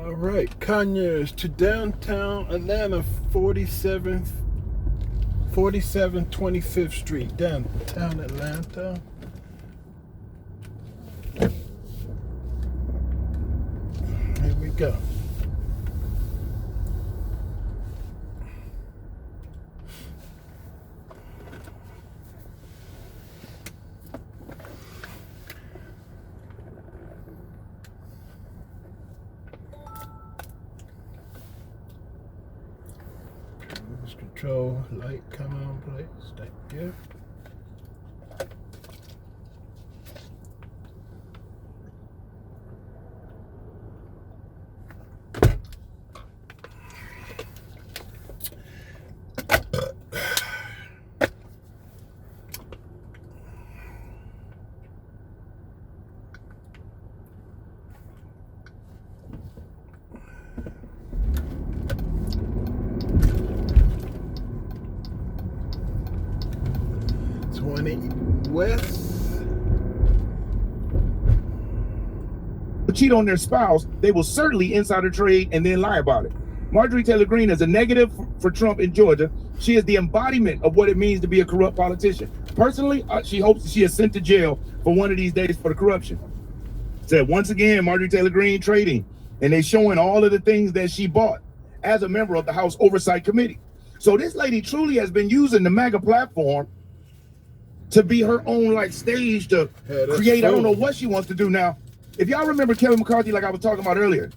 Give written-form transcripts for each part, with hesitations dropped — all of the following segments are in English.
All right, Conyers to downtown Atlanta, 4725th Street, downtown Atlanta. Here we go. Cruise control, light, come on, please. Thank you. West. Cheat on their spouse, they will certainly insider trade and then lie about it. Marjorie Taylor Greene is a negative for Trump in Georgia. She is the embodiment of what it means to be a corrupt politician. Personally, she hopes that she is sent to jail for one of these days for the corruption. Said once again, Marjorie Taylor Greene trading, and they showing all of the things that she bought as a member of the House Oversight Committee. So this lady truly has been using the MAGA platform to be her own like stage to create. I don't know what she wants to do now. If y'all remember Kevin McCarthy, like I was talking about earlier,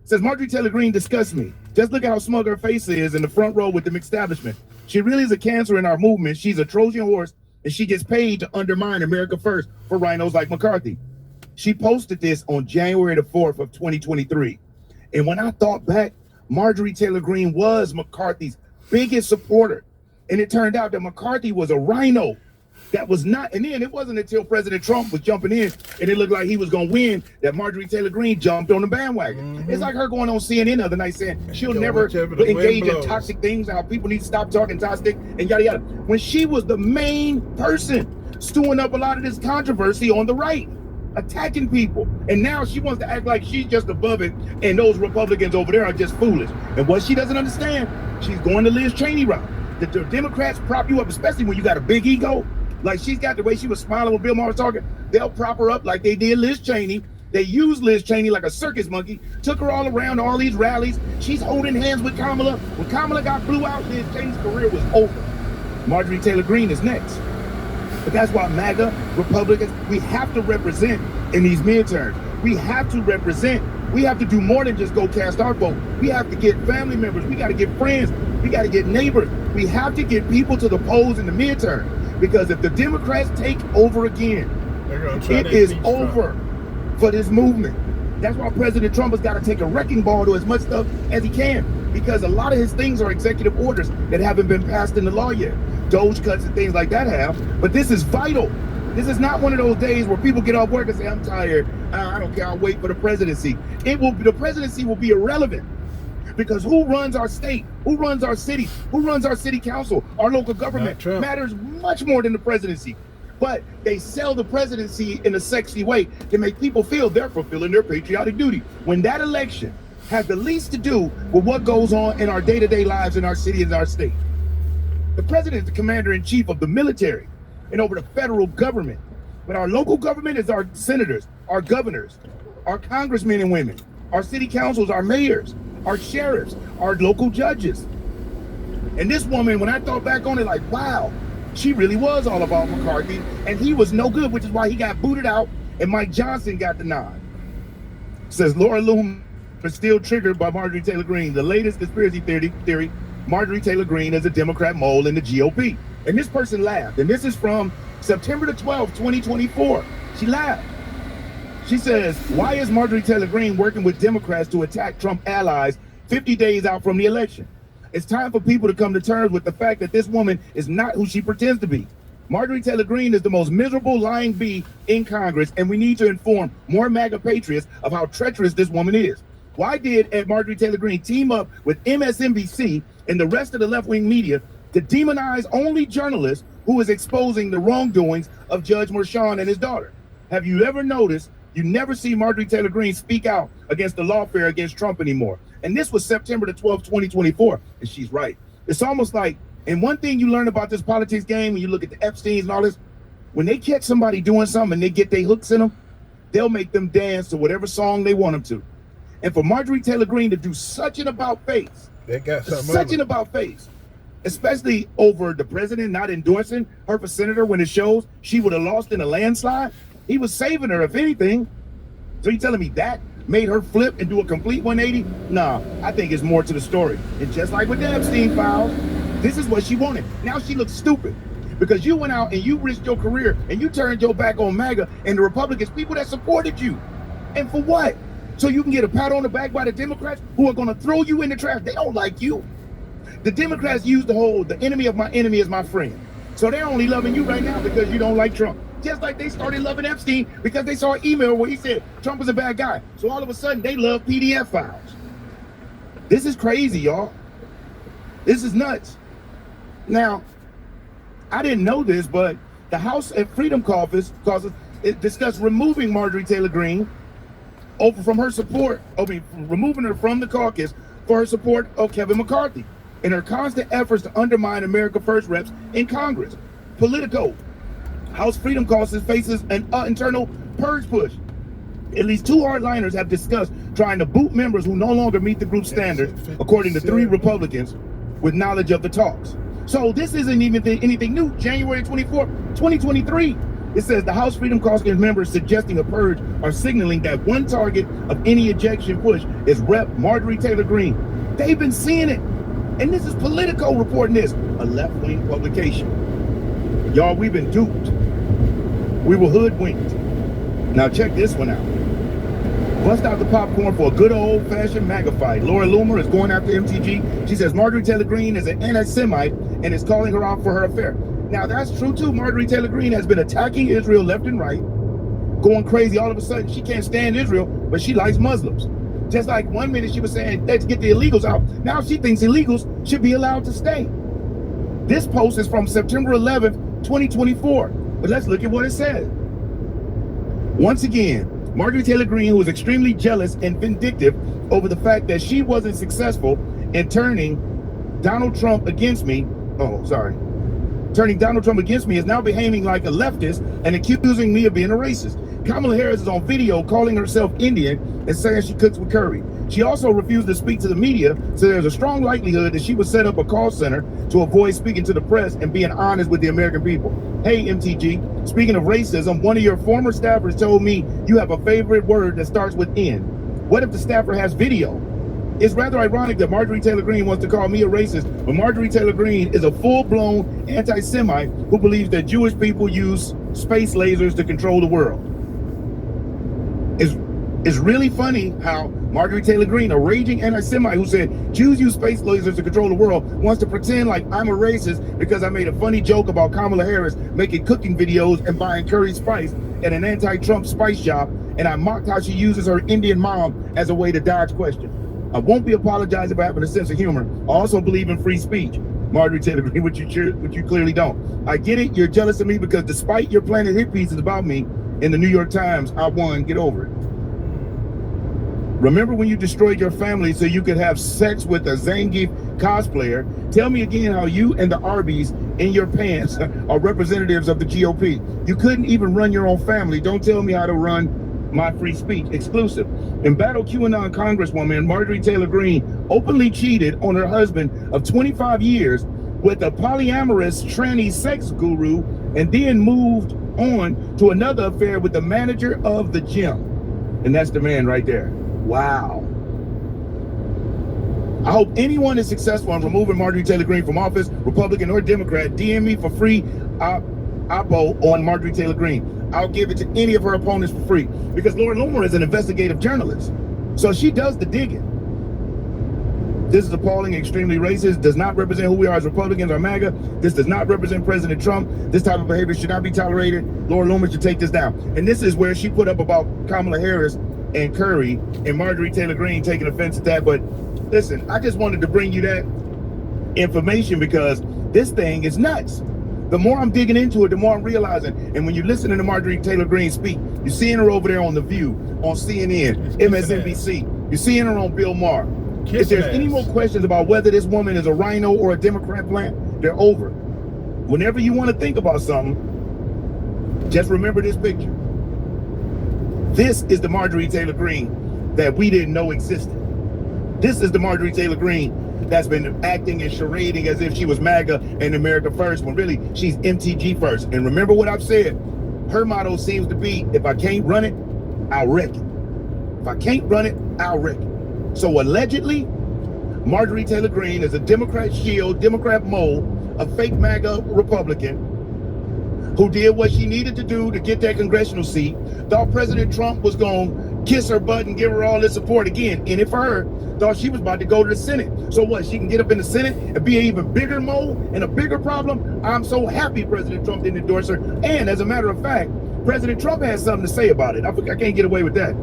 says Marjorie Taylor Greene disgusts me. Just look at how smug her face is in the front row with the McStablishment. She really is a cancer in our movement. She's a Trojan horse, and she gets paid to undermine America First for rhinos like McCarthy. She posted this on January the 4th of 2023. And when I thought back, Marjorie Taylor Greene was McCarthy's biggest supporter. And it turned out that McCarthy was a rhino. That was not, and then it wasn't until President Trump was jumping in and it looked like he was going to win that Marjorie Taylor Greene jumped on the bandwagon. Mm-hmm. It's like her going on CNN the other night saying she'll never engage in toxic things, how people need to stop talking toxic and yada yada. When she was the main person stewing up a lot of this controversy on the right, attacking people. And now she wants to act like she's just above it and those Republicans over there are just foolish. And what she doesn't understand, she's going to Liz Cheney route. The Democrats prop you up, especially when you got a big ego. Like she's got the way she was smiling when Bill Maher was talking. They'll prop her up like they did Liz Cheney. They used Liz Cheney like a circus monkey, took her all around all these rallies. She's holding hands with Kamala. When Kamala got blew out, Liz Cheney's career was over. Marjorie Taylor Greene is next. But that's why MAGA, Republicans, we have to represent in these midterms. We have to represent. We have to do more than just go cast our vote. We have to get family members. We got to get friends. We got to get neighbors. We have to get people to the polls in the midterm. Because if the Democrats take over again, it is over for this movement. That's why President Trump has got to take a wrecking ball to as much stuff as he can. Because a lot of his things are executive orders that haven't been passed into law yet. Doge cuts and things like that have. But this is vital. This is not one of those days where people get off work and say, I'm tired. I don't care. I'll wait for the presidency. The presidency will be irrelevant. Because who runs our state? Who runs our city? Who runs our city council? Our local government matters much more than the presidency. But they sell the presidency in a sexy way to make people feel they're fulfilling their patriotic duty. When that election has the least to do with what goes on in our day-to-day lives in our city and our state. The president is the commander-in-chief of the military and over the federal government. But our local government is our senators, our governors, our congressmen and women, our city councils, our mayors, our sheriffs, our local judges. And this woman, when I thought back on it, like, wow, she really was all about McCarthy, and he was no good, which is why he got booted out, and Mike Johnson got the nod. Says Laura Loomer is still triggered by Marjorie Taylor Greene. The latest conspiracy theory, Marjorie Taylor Greene is a Democrat mole in the GOP. And this person laughed, and this is from September the 12th, 2024. She laughed. She says, why is Marjorie Taylor Greene working with Democrats to attack Trump allies 50 days out from the election? It's time for people to come to terms with the fact that this woman is not who she pretends to be. Marjorie Taylor Greene is the most miserable lying bee in Congress, and we need to inform more MAGA patriots of how treacherous this woman is. Why did Marjorie Taylor Greene team up with MSNBC and the rest of the left-wing media to demonize only journalists who is exposing the wrongdoings of Judge Merchan and his daughter? Have you ever noticed You never see Marjorie Taylor Greene speak out against the lawfare against Trump anymore. And this was September the 12th, 2024. And she's right. It's almost like, and one thing you learn about this politics game, when you look at the Epsteins and all this, when they catch somebody doing something and they get their hooks in them, they'll make them dance to whatever song they want them to. And for Marjorie Taylor Greene to do such an about face, especially over the president not endorsing her for senator when it shows she would have lost in a landslide, he was saving her, if anything. So you telling me that made her flip and do a complete 180? Nah, I think it's more to the story. And just like with the Epstein files, this is what she wanted. Now she looks stupid because you went out and you risked your career and you turned your back on MAGA and the Republicans, people that supported you. And for what? So you can get a pat on the back by the Democrats who are going to throw you in the trash. They don't like you. The Democrats use the enemy of my enemy is my friend. So they're only loving you right now because you don't like Trump. Just like they started loving Epstein because they saw an email where he said Trump was a bad guy. So all of a sudden they love PDF files. This is crazy, y'all. This is nuts. Now, I didn't know this, but the House Freedom Caucus discussed removing Marjorie Taylor Greene from her support, removing her from the caucus for her support of Kevin McCarthy and her constant efforts to undermine America First reps in Congress. Politico, House Freedom Caucus faces an internal purge push. At least two hardliners have discussed trying to boot members who no longer meet the group's standards, according to 3 Republicans with knowledge of the talks. So this isn't even anything new. January 24, 2023, it says the House Freedom Caucus members suggesting a purge are signaling that one target of any ejection push is Rep. Marjorie Taylor Greene. They've been seeing it. And this is Politico reporting this, a left-wing publication. Y'all, we've been duped. We were hoodwinked. Now check this one out. Bust out the popcorn for a good old-fashioned MAGA fight. Laura Loomer is going after MTG. She says Marjorie Taylor Greene is an anti-Semite and is calling her out for her affair. Now that's true too. Marjorie Taylor Greene has been attacking Israel left and right, going crazy. All of a sudden she can't stand Israel, but she likes Muslims. Just like 1 minute she was saying, let's get the illegals out. Now she thinks illegals should be allowed to stay. This post is from September 11th, 2024. But let's look at what it says. Once again, Marjorie Taylor Greene, who was extremely jealous and vindictive over the fact that she wasn't successful in turning Donald Trump against me. Turning Donald Trump against me, is now behaving like a leftist and accusing me of being a racist. Kamala Harris is on video calling herself Indian and saying she cooks with curry. She also refused to speak to the media, so there's a strong likelihood that she would set up a call center to avoid speaking to the press and being honest with the American people. Hey, MTG, speaking of racism, one of your former staffers told me you have a favorite word that starts with N. What if the staffer has video? It's rather ironic that Marjorie Taylor Greene wants to call me a racist, but Marjorie Taylor Greene is a full-blown anti-Semite who believes that Jewish people use space lasers to control the world. It's really funny how Marjorie Taylor Greene, a raging anti-Semite who said Jews use space lasers to control the world, wants to pretend like I'm a racist because I made a funny joke about Kamala Harris making cooking videos and buying curry spice at an anti-Trump spice shop, and I mocked how she uses her Indian mom as a way to dodge questions. I won't be apologizing for having a sense of humor. I also believe in free speech. Marjorie Taylor Greene, which you clearly don't. I get it, you're jealous of me because despite your Planet hit pieces about me in the New York Times, I won, get over it. Remember when you destroyed your family so you could have sex with a Zangief cosplayer? Tell me again how you and the Arby's in your pants are representatives of the GOP. You couldn't even run your own family. Don't tell me how to run my free speech. Exclusive. Embattled QAnon Congresswoman Marjorie Taylor Greene openly cheated on her husband of 25 years with a polyamorous tranny sex guru and then moved on to another affair with the manager of the gym. And that's the man right there. Wow. I hope anyone is successful in removing Marjorie Taylor Greene from office, Republican or Democrat. DM me for free oppo on Marjorie Taylor Greene. I'll give it to any of her opponents for free because Laura Loomer is an investigative journalist. So she does the digging. This is appalling, extremely racist, does not represent who we are as Republicans or MAGA. This does not represent President Trump. This type of behavior should not be tolerated. Laura Loomer should take this down. And this is where she put up about Kamala Harris and Curry and Marjorie Taylor Greene taking offense at that. But listen, I just wanted to bring you that information because this thing is nuts. The more I'm digging into it, the more I'm realizing. And when you're listening to Marjorie Taylor Greene speak, you're seeing her over there on The View, on CNN, MSNBC. You're seeing her on Bill Maher. If there's any more questions about whether this woman is a rhino or a Democrat plant, they're over. Whenever you want to think about something, just remember this picture. This is the Marjorie Taylor Greene that we didn't know existed. This is the Marjorie Taylor Greene that's been acting and charading as if she was MAGA and America first, when really she's MTG first. And remember what I've said, her motto seems to be, if I can't run it, I'll wreck it. If I can't run it, I'll wreck it. So allegedly, Marjorie Taylor Greene is a Democrat shield, Democrat mole, a fake MAGA Republican who did what she needed to do to get that congressional seat, thought President Trump was going to kiss her butt and give her all this support again, in it for her, thought she was about to go to the Senate. So what, she can get up in the Senate and be an even bigger mole and a bigger problem? I'm so happy President Trump didn't endorse her. And as a matter of fact, President Trump has something to say about it. I can't get away with that.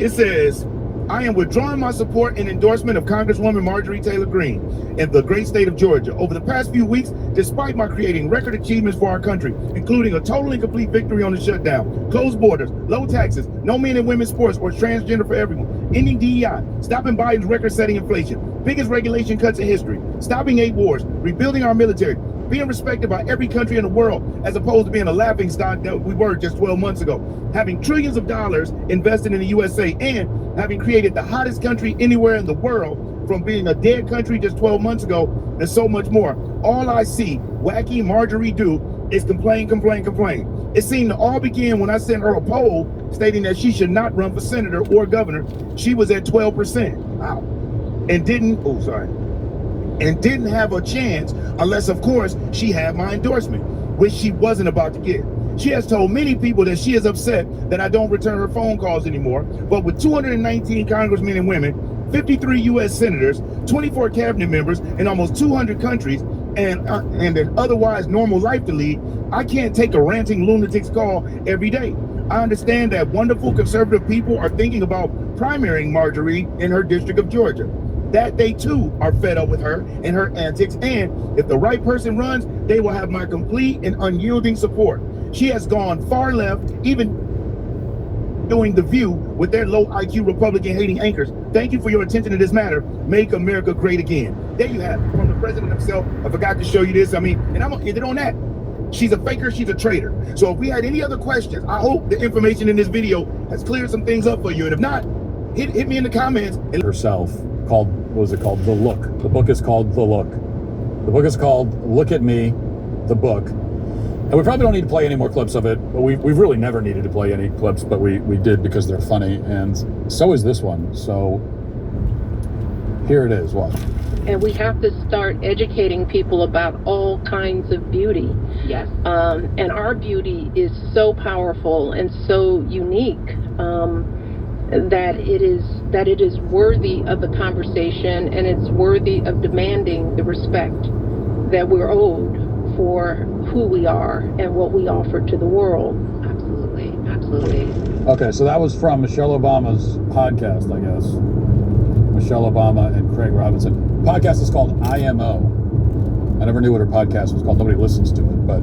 It says, I am withdrawing my support and endorsement of Congresswoman Marjorie Taylor Greene in the great state of Georgia. Over the past few weeks, despite my creating record achievements for our country, including a total and complete victory on the shutdown, closed borders, low taxes, no men and women's sports or transgender for everyone, ending DEI, stopping Biden's record-setting inflation, biggest regulation cuts in history, stopping 8 wars, rebuilding our military, being respected by every country in the world, as opposed to being a laughingstock that we were just 12 months ago, having trillions of dollars invested in the USA, and having created the hottest country anywhere in the world from being a dead country just 12 months ago, and so much more. All I see wacky Marjorie do is complain, complain, complain. It seemed to all begin when I sent her a poll stating that she should not run for senator or governor. She was at 12%. Wow. And didn't have a chance unless, of course, she had my endorsement, which she wasn't about to get. She has told many people that she is upset that I don't return her phone calls anymore, but with 219 congressmen and women, 53 U.S. senators, 24 cabinet members in almost 200 countries, and an otherwise normal life to lead, I can't take a ranting lunatic's call every day. I understand that wonderful conservative people are thinking about primarying Marjorie in her district of Georgia, that they too are fed up with her and her antics, and if the right person runs, they will have my complete and unyielding support. She has gone far left, even doing The View with their low IQ Republican hating anchors. Thank you for your attention to this matter. Make America great again. There you have it from the president himself. I forgot to show you this. I mean, and I'm gonna end it on that. She's a faker, she's a traitor. So if we had any other questions, I hope the information in this video has cleared some things up for you. And if not, hit me in the comments. And herself called, what was it called? The Look. The book is called The Look. The book is called Look at Me, the book. And we probably don't need to play any more clips of it, but we've really never needed to play any clips, but we did because they're funny, and so is this one. So here it is, watch. And we have to start educating people about all kinds of beauty. Yes. And our beauty is so powerful and so unique that it is worthy of the conversation, and it's worthy of demanding the respect that we're owed for who we are and what we offer to the world. Absolutely, absolutely. Okay, so that was from Michelle Obama's podcast, I guess. Michelle Obama and Craig Robinson. Podcast is called IMO. I never knew what her podcast was called. Nobody listens to it, but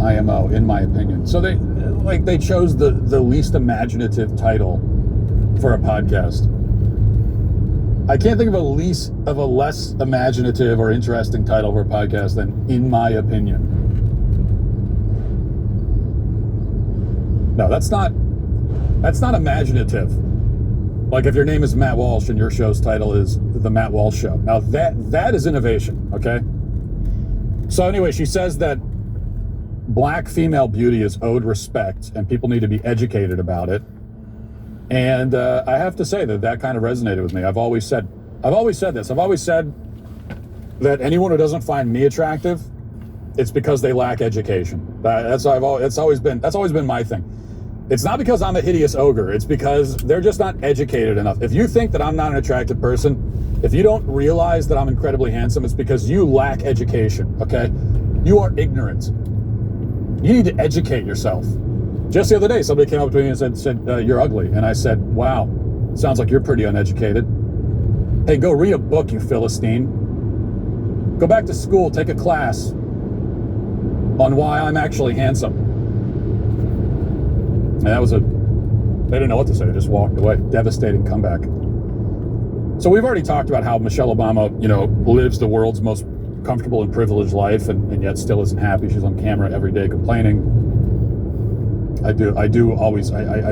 IMO, in my opinion. So they chose the least imaginative title for a podcast. I can't think of a less imaginative or interesting title for a podcast than "In My Opinion." No, that's not imaginative. Like if your name is Matt Walsh and your show's title is The Matt Walsh Show. Now that is innovation, okay? So anyway, she says that Black female beauty is owed respect and people need to be educated about it. And I have to say that kind of resonated with me. I've always said this. I've always said that anyone who doesn't find me attractive, it's because they lack education. That's always been my thing. It's not because I'm a hideous ogre. It's because they're just not educated enough. If you think that I'm not an attractive person, if you don't realize that I'm incredibly handsome, it's because you lack education, okay? You are ignorant. You need to educate yourself. Just the other day, somebody came up to me and said you're ugly. And I said, wow, sounds like you're pretty uneducated. Hey, go read a book, you Philistine. Go back to school, take a class. on why I'm actually handsome. And that was they didn't know what to say. They just walked away. Devastating comeback. So we've already talked about how Michelle Obama, lives the world's most comfortable and privileged life, and yet still isn't happy. She's on camera every day complaining. I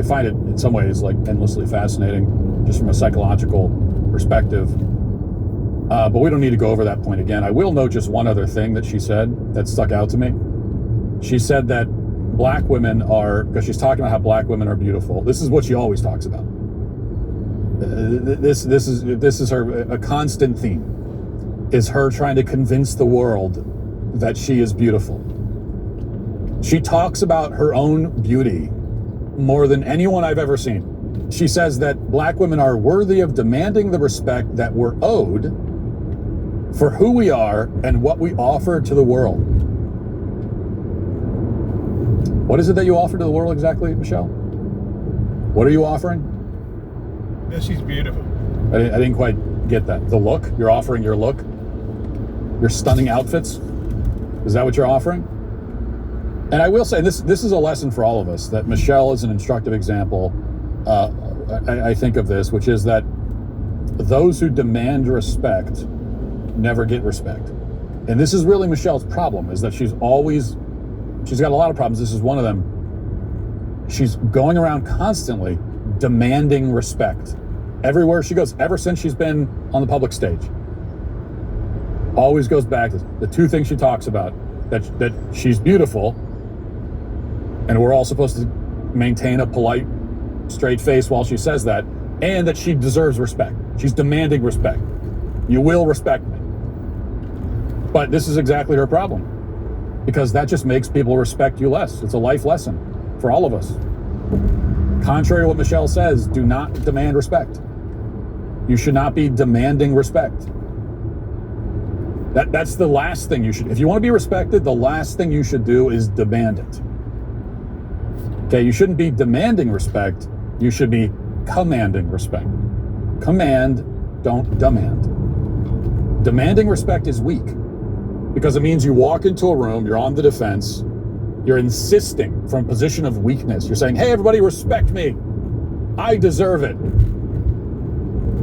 find it in some ways like endlessly fascinating, just from a psychological perspective. But we don't need to go over that point again. I will note just one other thing that she said that stuck out to me. She said that black women because she's talking about how black women are beautiful. This is what she always talks about. This is a constant theme, is her trying to convince the world that she is beautiful. She talks about her own beauty more than anyone I've ever seen. She says that black women are worthy of demanding the respect that we're owed for who we are and what we offer to the world. What is it that you offer to the world exactly, Michelle? What are you offering? Yeah, she's beautiful. I didn't quite get that. The look? You're offering your look? Your stunning outfits? Is that what you're offering? And I will say, this is a lesson for all of us, that Michelle is an instructive example, I think, of this, which is that those who demand respect never get respect. And this is really Michelle's problem, is that she's got a lot of problems. This is one of them. She's going around constantly demanding respect everywhere she goes, ever since she's been on the public stage. Always goes back to the two things she talks about, that she's beautiful, and we're all supposed to maintain a polite, straight face while she says that, and that she deserves respect. She's demanding respect. You will respect me. But this is exactly her problem, because that just makes people respect you less. It's a life lesson for all of us. Contrary to what Michelle says, do not demand respect. You should not be demanding respect. That's the last thing you should. If you want to be respected, the last thing you should do is demand it. Okay, you shouldn't be demanding respect. You should be commanding respect. Command, don't demand. Demanding respect is weak, because it means you walk into a room, you're on the defense, you're insisting from a position of weakness. You're saying, hey, everybody, respect me. I deserve it.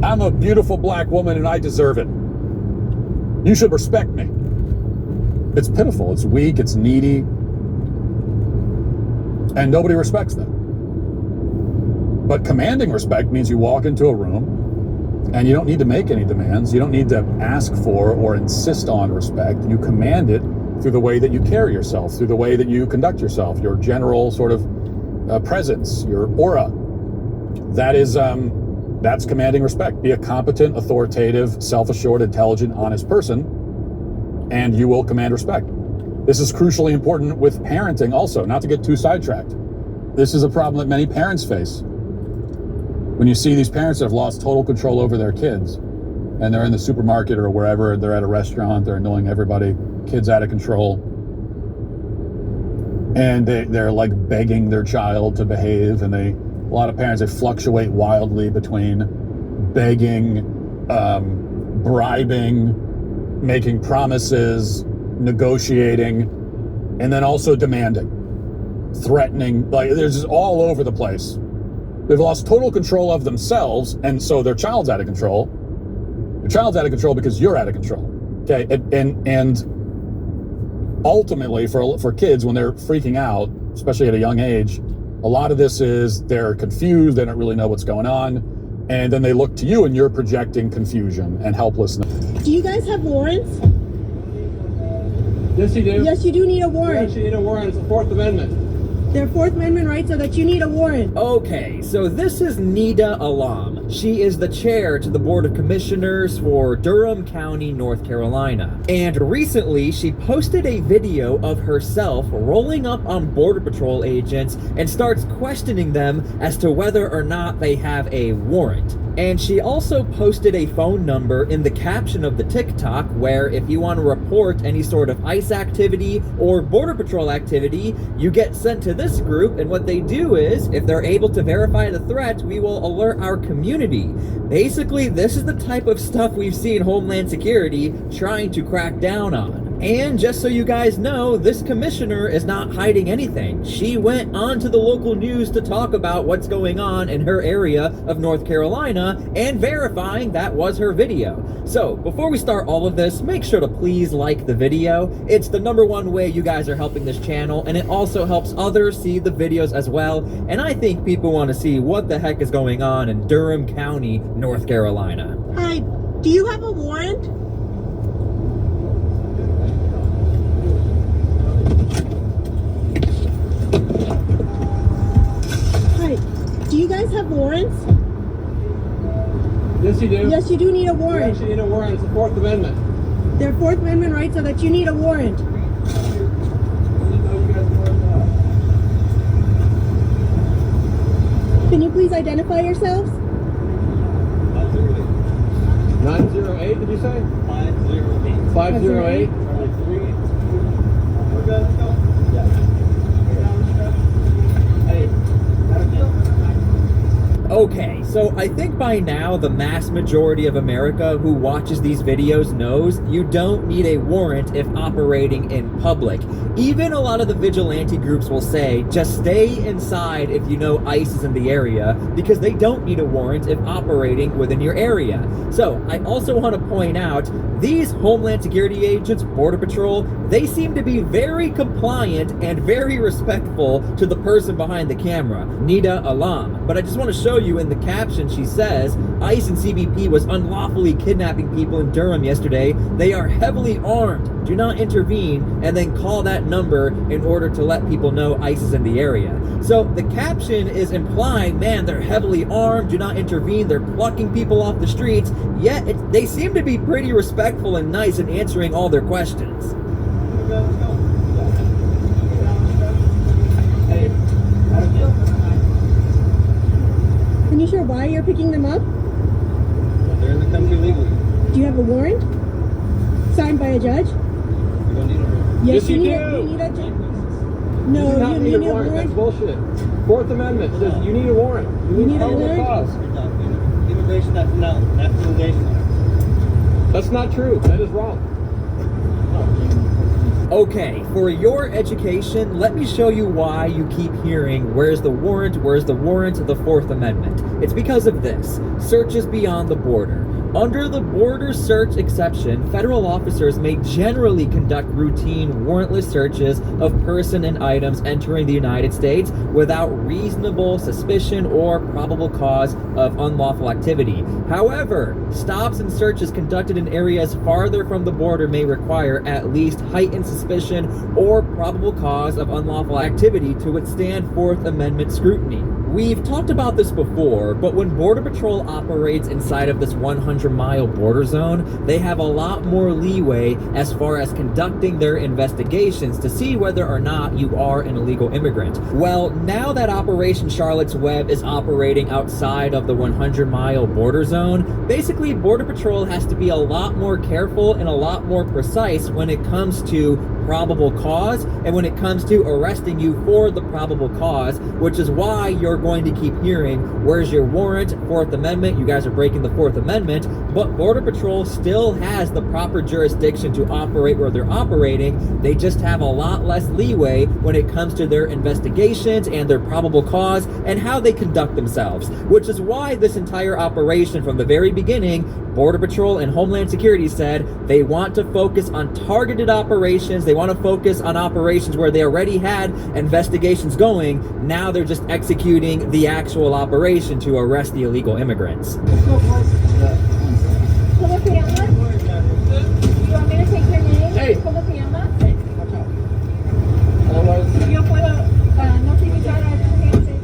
I'm a beautiful black woman and I deserve it. You should respect me. It's pitiful, it's weak, it's needy, and nobody respects that. But commanding respect means you walk into a room and you don't need to make any demands. You don't need to ask for or insist on respect. You command it through the way that you carry yourself, through the way that you conduct yourself, your general sort of presence, your aura. That's commanding respect. Be a competent, authoritative, self-assured, intelligent, honest person, and you will command respect. This is crucially important with parenting also, not to get too sidetracked. This is a problem that many parents face. When you see these parents that have lost total control over their kids, and they're in the supermarket or wherever, they're at a restaurant, they're annoying everybody, kids out of control, and they're like begging their child to behave, and a lot of parents, they fluctuate wildly between begging, bribing, making promises, negotiating, and then also demanding, threatening. Like, there's just all over the place. They've lost total control of themselves, and so their child's out of control. Your child's out of control because you're out of control. Okay, and ultimately for kids, when they're freaking out, especially at a young age, a lot of this is they're confused, they don't really know what's going on, and then they look to you and you're projecting confusion and helplessness. Do you guys have warrants? Yes, you do. Yes, you do need a You warrant. actually need a warrant. It's the Fourth Amendment. Their Fourth Amendment rights are that you need a warrant. Okay, so this is Nida Alam. She is the chair to the Board of Commissioners for Durham County, North Carolina. And recently, she posted a video of herself rolling up on Border Patrol agents and starts questioning them as to whether or not they have a warrant. And she also posted a phone number in the caption of the TikTok where if you want to report any sort of ICE activity or Border Patrol activity, you get sent to this group, and what they do is, if they're able to verify the threat, we will alert our community. Basically, this is the type of stuff we've seen Homeland Security trying to crack down on. And just so you guys know, this commissioner is not hiding anything. She went on to the local news to talk about what's going on in her area of North Carolina and verifying that was her video. So before we start all of this, make sure to please like the video. It's the #1 way you guys are helping this channel, and it also helps others see the videos as well. And I think people want to see what the heck is going on in Durham County, North Carolina. Hi, do you have a warrant? Hi, do you guys have warrants? Yes, you do. Yes, you do need a You warrant. actually need a warrant. It's the Fourth Amendment. They're Fourth Amendment rights, so that you need a warrant. Can you please identify yourselves? 908, did you say? 508. 508? Okay, so I think by now the mass majority of America who watches these videos knows you don't need a warrant if operating in public. Even a lot of the vigilante groups will say, just stay inside if you know ICE is in the area, because they don't need a warrant if operating within your area. So I also want to point out, these Homeland Security agents, Border Patrol, they seem to be very compliant and very respectful to the person behind the camera, Nida Alam. But I just want to show you in the caption, she says, ICE and CBP was unlawfully kidnapping people in Durham yesterday. They are heavily armed. Do not intervene, and then call that number in order to let people know ICE is in the area. So the caption is implying, man, they're heavily armed, do not intervene, they're plucking people off the streets, yet they seem to be pretty respectful and nice in answering all their questions. Can you share why you're picking them up? They're in the country legally. Do you have a warrant? Signed by a judge? You don't need a warrant. Yes, you need do. a, you need a You No, do not you need need a a warrant. That's warrant. bullshit. Fourth Amendment says you need a warrant. You need a probable warrant? cause. Immigration, that's no. Naturalization. That's not true. That is wrong. Okay, for your education, let me show you why you keep hearing, where's the warrant, the Fourth Amendment. It's because of this, searches beyond the border. Under the border search exception, federal officers may generally conduct routine warrantless searches of person and items entering the United States without reasonable suspicion or probable cause of unlawful activity. However, stops and searches conducted in areas farther from the border may require at least heightened suspicion or probable cause of unlawful activity to withstand Fourth Amendment scrutiny. We've talked about this before, but when Border Patrol operates inside of this 100-mile border zone, they have a lot more leeway as far as conducting their investigations to see whether or not you are an illegal immigrant. Well, now that Operation Charlotte's Web is operating outside of the 100-mile border zone, basically Border Patrol has to be a lot more careful and a lot more precise when it comes to probable cause and when it comes to arresting you for the probable cause, which is why you're going to keep hearing, where's your warrant, Fourth Amendment, you guys are breaking the Fourth Amendment, but Border Patrol still has the proper jurisdiction to operate where they're operating. They just have a lot less leeway when it comes to their investigations and their probable cause and how they conduct themselves, which is why this entire operation from the very beginning, Border Patrol and Homeland Security said they want to focus on targeted operations. They want to focus on operations where they already had investigations going. Now they're just executing the actual operation to arrest the illegal immigrants. You want me to take your name? Hey. ¿Cómo se llama? Watch out. Otherwise, Yo puedo notificar a tu gente.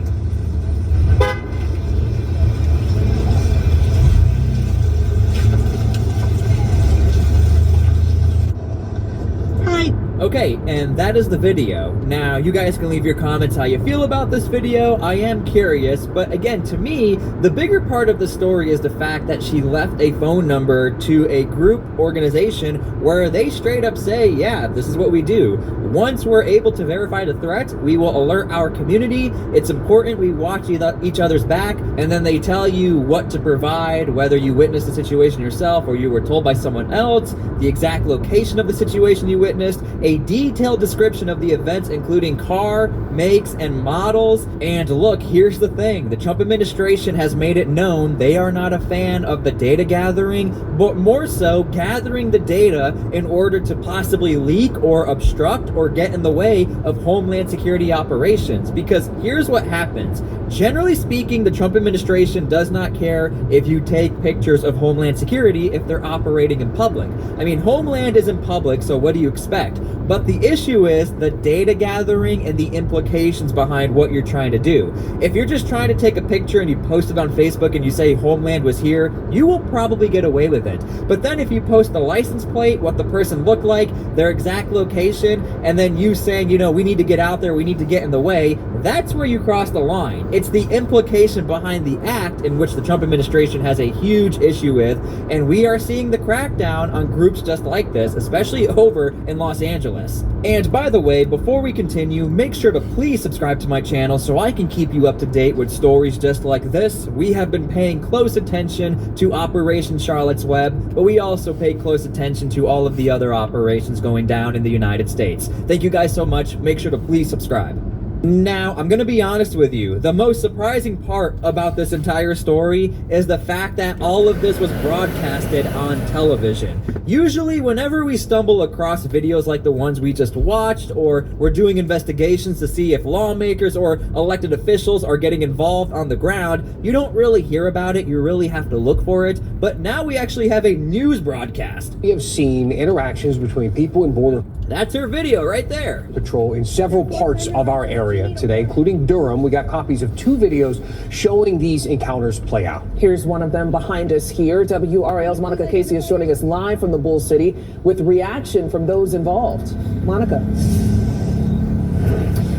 Hi. Okay, Okay, and that is the video. Now, you guys can leave your comments how you feel about this video. I am curious, but again, to me, the bigger part of the story is the fact that she left a phone number to a group organization where they straight up say, yeah, this is what we do. Once we're able to verify the threat, we will alert our community. It's important we watch each other's back, and then they tell you what to provide, whether you witnessed the situation yourself or you were told by someone else, the exact location of the situation you witnessed, a detailed description of the events, including car, makes, and models. And look, here's the thing. The Trump administration has made it known they are not a fan of the data gathering, but more so gathering the data in order to possibly leak or obstruct or get in the way of Homeland Security operations. Because here's what happens. Generally speaking, the Trump administration does not care if you take pictures of Homeland Security if they're operating in public. I mean, Homeland is in public, so what do you expect? But the issue is the data gathering and the implications behind what you're trying to do. If you're just trying to take a picture and you post it on Facebook and you say Homeland was here, you will probably get away with it. But then if you post the license plate, what the person looked like, their exact location, and then you saying, you know, we need to get out there, we need to get in the way, that's where you cross the line. It's the implication behind the act in which the Trump administration has a huge issue with, and we are seeing the crackdown on groups just like this, especially over in Los Angeles. And by the way, before we continue, make sure to please subscribe to my channel so I can keep you up to date with stories just like this. We have been paying close attention to Operation Charlotte's Web, but we also pay close attention to all of the other operations going down in the United States. Thank you guys so much. Make sure to please subscribe. Now, I'm gonna be honest with you. The most surprising part about this entire story is the fact that all of this was broadcasted on television. Usually, whenever we stumble across videos like the ones we just watched, or we're doing investigations to see if lawmakers or elected officials are getting involved on the ground, you don't really hear about it, you really have to look for it. But now we actually have a news broadcast. We have seen interactions between people and Border That's her video right there. Patrol in several parts of our area today, including Durham. We got copies of 2 videos showing these encounters play out. Here's one of them behind us here. WRAL's Monica Casey is joining us live from the Bull City with reaction from those involved. Monica.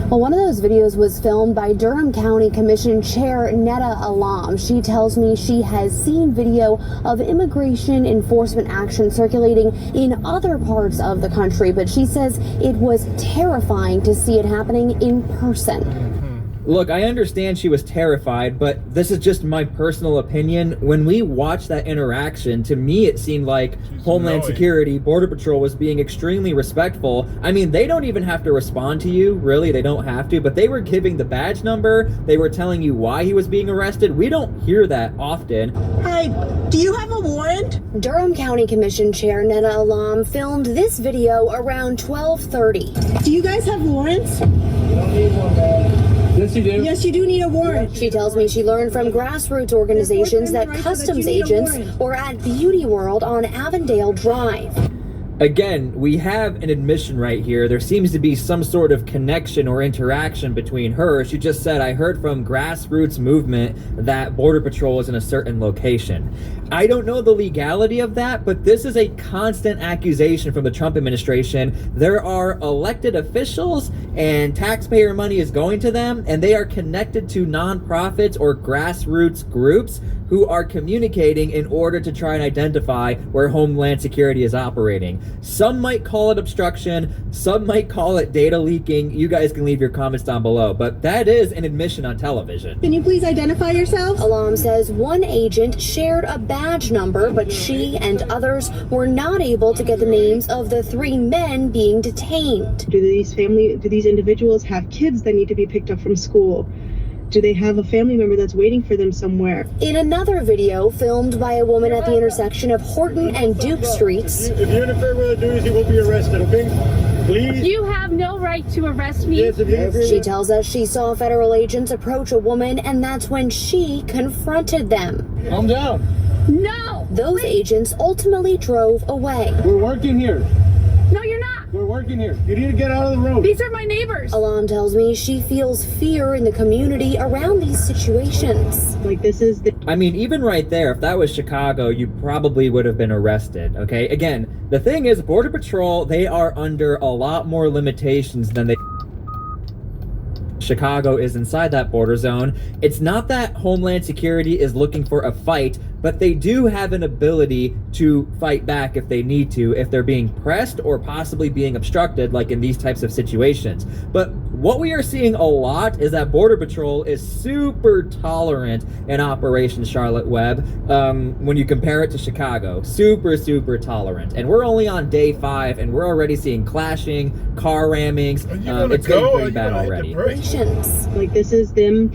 Well, one of those videos was filmed by Durham County Commission Chair Netta Alam. She tells me she has seen video of immigration enforcement action circulating in other parts of the country, but she says it was terrifying to see it happening in person. Look, I understand she was terrified, but this is just my personal opinion. When we watched that interaction, to me it seemed like Homeland Security, Border Patrol was being extremely respectful. I mean, they don't even have to respond to you, really, they don't have to, but they were giving the badge number, they were telling you why he was being arrested. We don't hear that often. Hi, do you have a warrant? Durham County Commission Chair Netta Alam filmed this video around 12:30. Do you guys have warrants? You don't need one, man. Yes, you do. Yes, you do need a warrant. She tells me she learned from grassroots organizations that customs agents were at Beauty World on Avondale Drive. Again, we have an admission right here. There seems to be some sort of connection or interaction between her. She just said, I heard from grassroots movement that Border Patrol is in a certain location. I don't know the legality of that, but this is a constant accusation from the Trump administration. There are elected officials and taxpayer money is going to them, and they are connected to nonprofits or grassroots groups who are communicating in order to try and identify where Homeland Security is operating. Some might call it obstruction, some might call it data leaking. You guys can leave your comments down below, but that is an admission on television. Can you please identify yourself? Alam says one agent shared a badge number, but she and others were not able to get the names of the 3 men being detained. Do these individuals have kids that need to be picked up from school? Do they have a family member that's waiting for them somewhere? In another video filmed by a woman at the intersection of Horton and Duke Streets. If you interfere with the duties, you will be arrested, okay? Please. You have no right to arrest me. Yes, she tells us she saw federal agents approach a woman, and that's when she confronted them. Calm down. No. Those agents ultimately drove away. We're working here. No, you're not. We're working. parking here. You need to get out of the road. These are my neighbors. Alam tells me she feels fear in the community around these situations. Like, this is the... I mean, even right there, if that was Chicago, you probably would have been arrested, okay? Again, the thing is, Border Patrol, they are under a lot more limitations than they... Chicago is inside that border zone. It's not that Homeland Security is looking for a fight, but they do have an ability to fight back if they need to, if they're being pressed or possibly being obstructed, like in these types of situations. But what we are seeing a lot is that Border Patrol is super tolerant in Operation Charlotte Web when you compare it to Chicago. Super, super tolerant. And we're only on day 5, and we're already seeing clashing, car rammings. It's getting pretty bad already. Like, this is them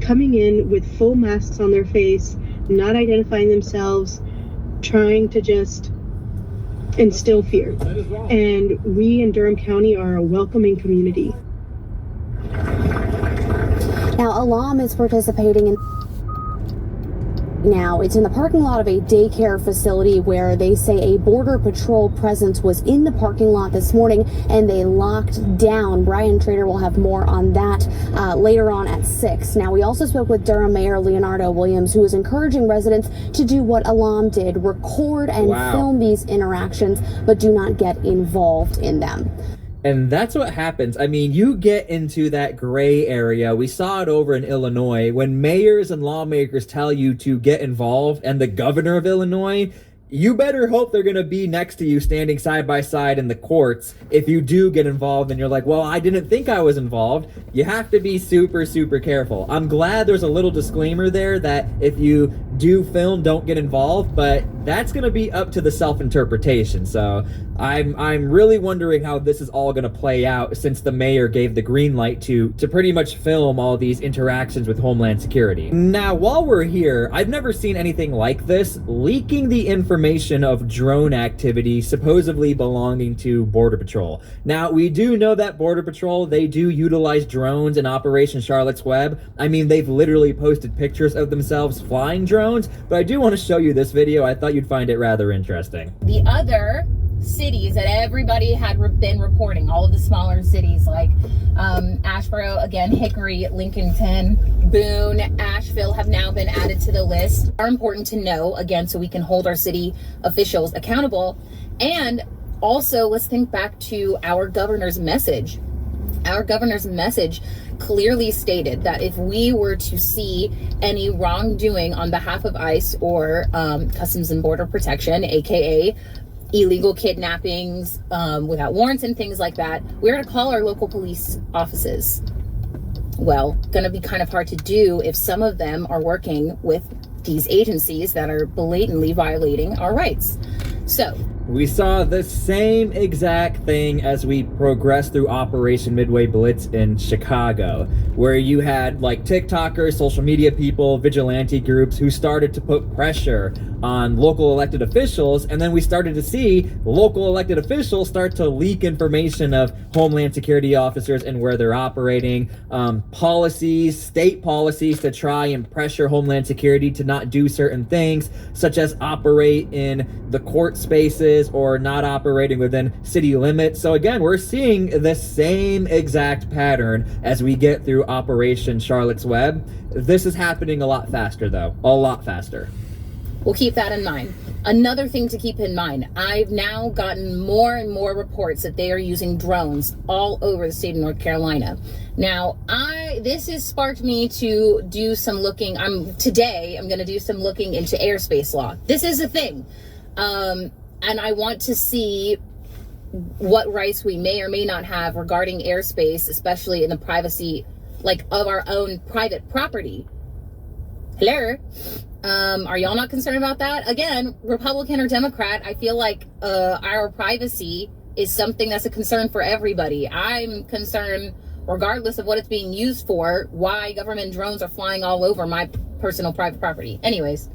coming in with full masks on their face, not identifying themselves, trying to just instill fear. And we in Durham County are a welcoming community. Now, Alam is participating in... Now, it's in the parking lot of a daycare facility where they say a Border Patrol presence was in the parking lot this morning and they locked down. Brian Trader will have more on that later on at 6. Now, we also spoke with Durham Mayor Leonardo Williams, who is encouraging residents to do what Alam did, record and film these interactions, but do not get involved in them. And that's what happens. I mean, you get into that gray area. We saw it over in Illinois when mayors and lawmakers tell you to get involved, and the governor of Illinois, you better hope they're going to be next to you standing side by side in the courts if you do get involved and you're like, well, I didn't think I was involved. You have to be super, super careful. I'm glad there's a little disclaimer there that if you do film, don't get involved, but that's going to be up to the self-interpretation. So I'm really wondering how this is all going to play out since the mayor gave the green light to pretty much film all these interactions with Homeland Security. Now, while we're here, I've never seen anything like this, leaking the information of drone activity supposedly belonging to Border Patrol. Now, we do know that Border Patrol, they do utilize drones in Operation Charlotte's Web. I mean, they've literally posted pictures of themselves flying drones, but I do want to show you this video. I thought you'd find it rather interesting. The other cities that everybody had been reporting, all of the smaller cities like Asheboro, again, Hickory, Lincolnton, Boone, Asheville have now been added to the list. Are important to know, again, so we can hold our city officials accountable. And also, let's think back to our governor's message. Our governor's message clearly stated that if we were to see any wrongdoing on behalf of ICE or Customs and Border Protection, aka illegal kidnappings without warrants and things like that, we're going to call our local police offices. Well, going to be kind of hard to do if some of them are working with these agencies that are blatantly violating our rights. So we saw the same exact thing as we progressed through Operation Midway Blitz in Chicago, where you had like TikTokers, social media people, vigilante groups who started to put pressure on local elected officials, and then we started to see local elected officials start to leak information of Homeland Security officers and where they're operating, policies, state policies to try and pressure Homeland Security to not do certain things, such as operate in the court spaces or not operating within city limits. So again, we're seeing the same exact pattern as we get through Operation Charlotte's Web. This is happening a lot faster though, a lot faster. We'll keep that in mind. Another thing to keep in mind, I've now gotten more and more reports that they are using drones all over the state of North Carolina. Now, this has sparked me to do some looking. Today I'm going to do some looking into airspace law. This is a thing. And I want to see what rights we may or may not have regarding airspace, especially in the privacy, like, of our own private property. Hello? Are y'all not concerned about that? Again, Republican or Democrat, I feel like our privacy is something that's a concern for everybody. I'm concerned, regardless of what it's being used for, why government drones are flying all over my personal private property. Anyways,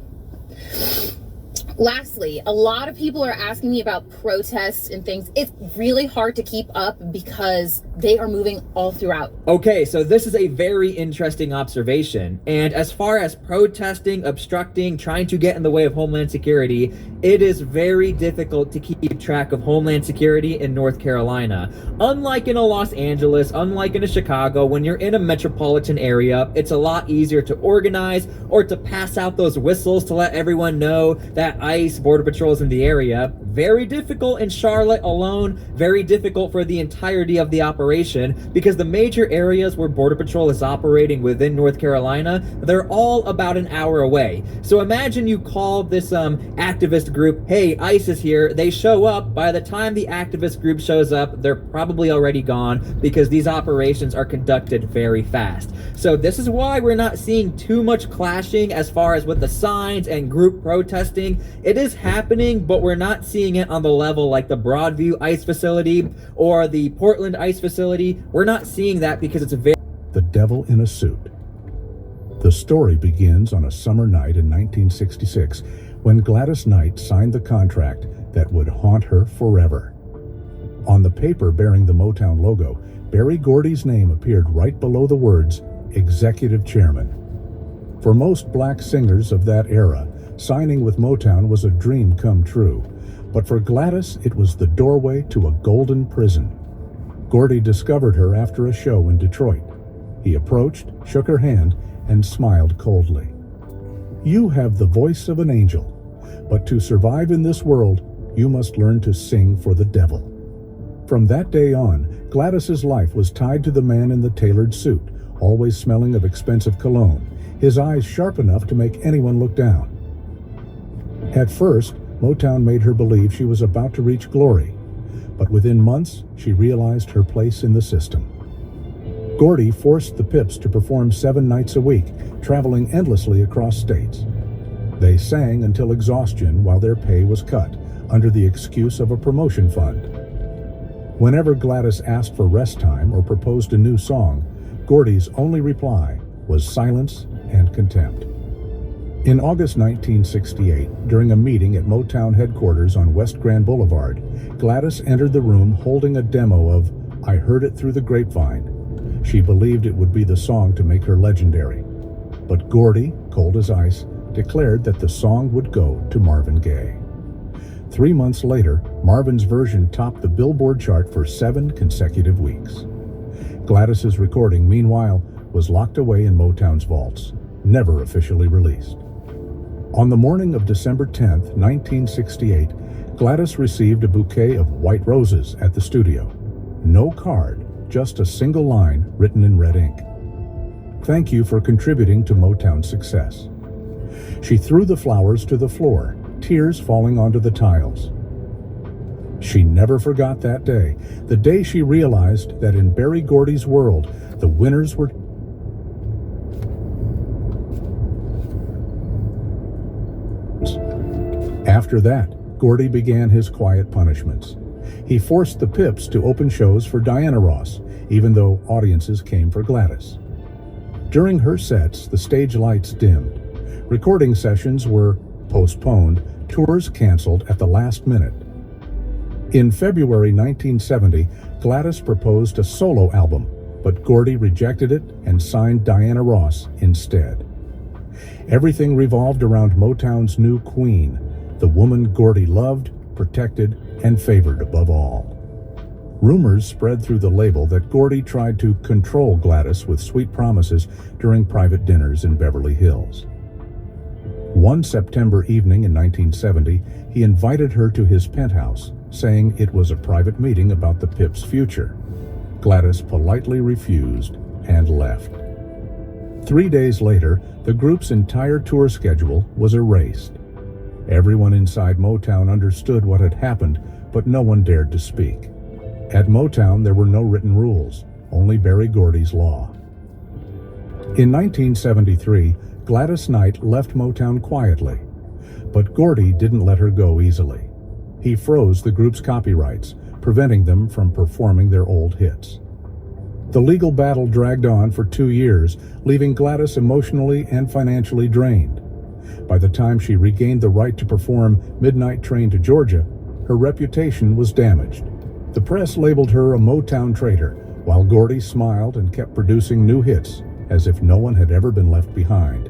Lastly, a lot of people are asking me about protests and things. It's really hard to keep up because they are moving all throughout. Okay, so this is a very interesting observation. And as far as protesting, obstructing, trying to get in the way of Homeland Security, it is very difficult to keep track of Homeland Security in North Carolina. Unlike in a Los Angeles, unlike in a Chicago, when you're in a metropolitan area, it's a lot easier to organize or to pass out those whistles to let everyone know that ICE, Border Patrol is in the area. Very difficult in Charlotte alone, very difficult for the entirety of the operation, because the major areas where Border Patrol is operating within North Carolina, they're all about an hour away. So imagine you call this activist group, hey, ICE is here, they show up. By the time the activist group shows up, they're probably already gone, because these operations are conducted very fast. So this is why we're not seeing too much clashing as far as with the signs and group protesting. It is happening, but we're not seeing it on the level like the Broadview ICE facility or the Portland ICE facility. We're not seeing that because it's a very... The Devil in a Suit. The story begins on a summer night in 1966 when Gladys Knight signed the contract that would haunt her forever. On the paper bearing the Motown logo, Berry Gordy's name appeared right below the words, Executive Chairman. For most black singers of that era, signing with Motown was a dream come true, but for Gladys, it was the doorway to a golden prison. Gordy discovered her after a show in Detroit. He approached, shook her hand, and smiled coldly. You have the voice of an angel, but to survive in this world, you must learn to sing for the devil. From that day on, Gladys's life was tied to the man in the tailored suit, always smelling of expensive cologne, his eyes sharp enough to make anyone look down. At first, Motown made her believe she was about to reach glory, but within months, she realized her place in the system. Gordy forced the Pips to perform 7 nights a week, traveling endlessly across states. They sang until exhaustion while their pay was cut, under the excuse of a promotion fund. Whenever Gladys asked for rest time or proposed a new song, Gordy's only reply was silence and contempt. In August 1968, during a meeting at Motown headquarters on West Grand Boulevard, Gladys entered the room holding a demo of I Heard It Through the Grapevine. She believed it would be the song to make her legendary. But Gordy, cold as ice, declared that the song would go to Marvin Gaye. 3 months later, Marvin's version topped the Billboard chart for 7 consecutive weeks. Gladys's recording, meanwhile, was locked away in Motown's vaults, never officially released. On the morning of December 10, 1968, Gladys received a bouquet of white roses at the studio. No card, just a single line written in red ink. Thank you for contributing to Motown's success. She threw the flowers to the floor, tears falling onto the tiles. She never forgot that day, the day she realized that in Berry Gordy's world, the winners were After that, Gordy began his quiet punishments. He forced the Pips to open shows for Diana Ross, even though audiences came for Gladys. During her sets, the stage lights dimmed. Recording sessions were postponed, tours canceled at the last minute. In February 1970, Gladys proposed a solo album, but Gordy rejected it and signed Diana Ross instead. Everything revolved around Motown's new queen, the woman Gordy loved, protected, and favored above all. Rumors spread through the label that Gordy tried to control Gladys with sweet promises during private dinners in Beverly Hills. One September evening in 1970, he invited her to his penthouse, saying it was a private meeting about the Pips' future. Gladys politely refused and left. 3 days later, the group's entire tour schedule was erased. Everyone inside Motown understood what had happened, but no one dared to speak. At Motown, there were no written rules, only Berry Gordy's law. In 1973, Gladys Knight left Motown quietly, but Gordy didn't let her go easily. He froze the group's copyrights, preventing them from performing their old hits. The legal battle dragged on for 2 years, leaving Gladys emotionally and financially drained. By the time she regained the right to perform Midnight Train to Georgia, her reputation was damaged. The press labeled her a Motown traitor, while Gordy smiled and kept producing new hits, as if no one had ever been left behind.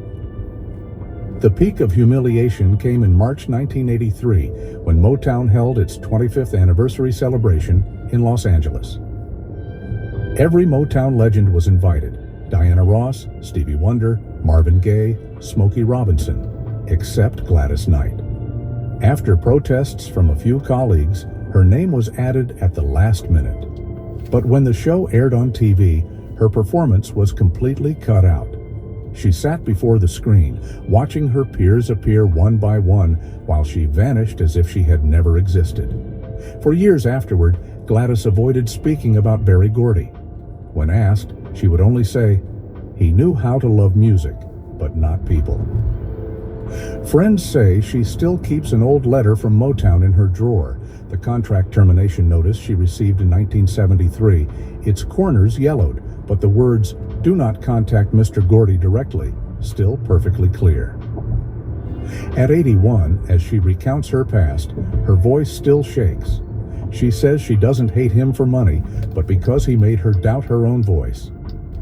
The peak of humiliation came in March 1983, when Motown held its 25th anniversary celebration in Los Angeles. Every Motown legend was invited: Diana Ross, Stevie Wonder, Marvin Gaye, Smokey Robinson, except Gladys Knight. After protests from a few colleagues, her name was added at the last minute. But when the show aired on TV, her performance was completely cut out. She sat before the screen, watching her peers appear one by one, while she vanished as if she had never existed. For years afterward, Gladys avoided speaking about Berry Gordy. When asked, she would only say, "He knew how to love music, but not people." Friends say she still keeps an old letter from Motown in her drawer, the contract termination notice she received in 1973. Its corners yellowed, but the words, "Do not contact Mr. Gordy directly," still perfectly clear. At 81, as she recounts her past, her voice still shakes. She says she doesn't hate him for money, but because he made her doubt her own voice.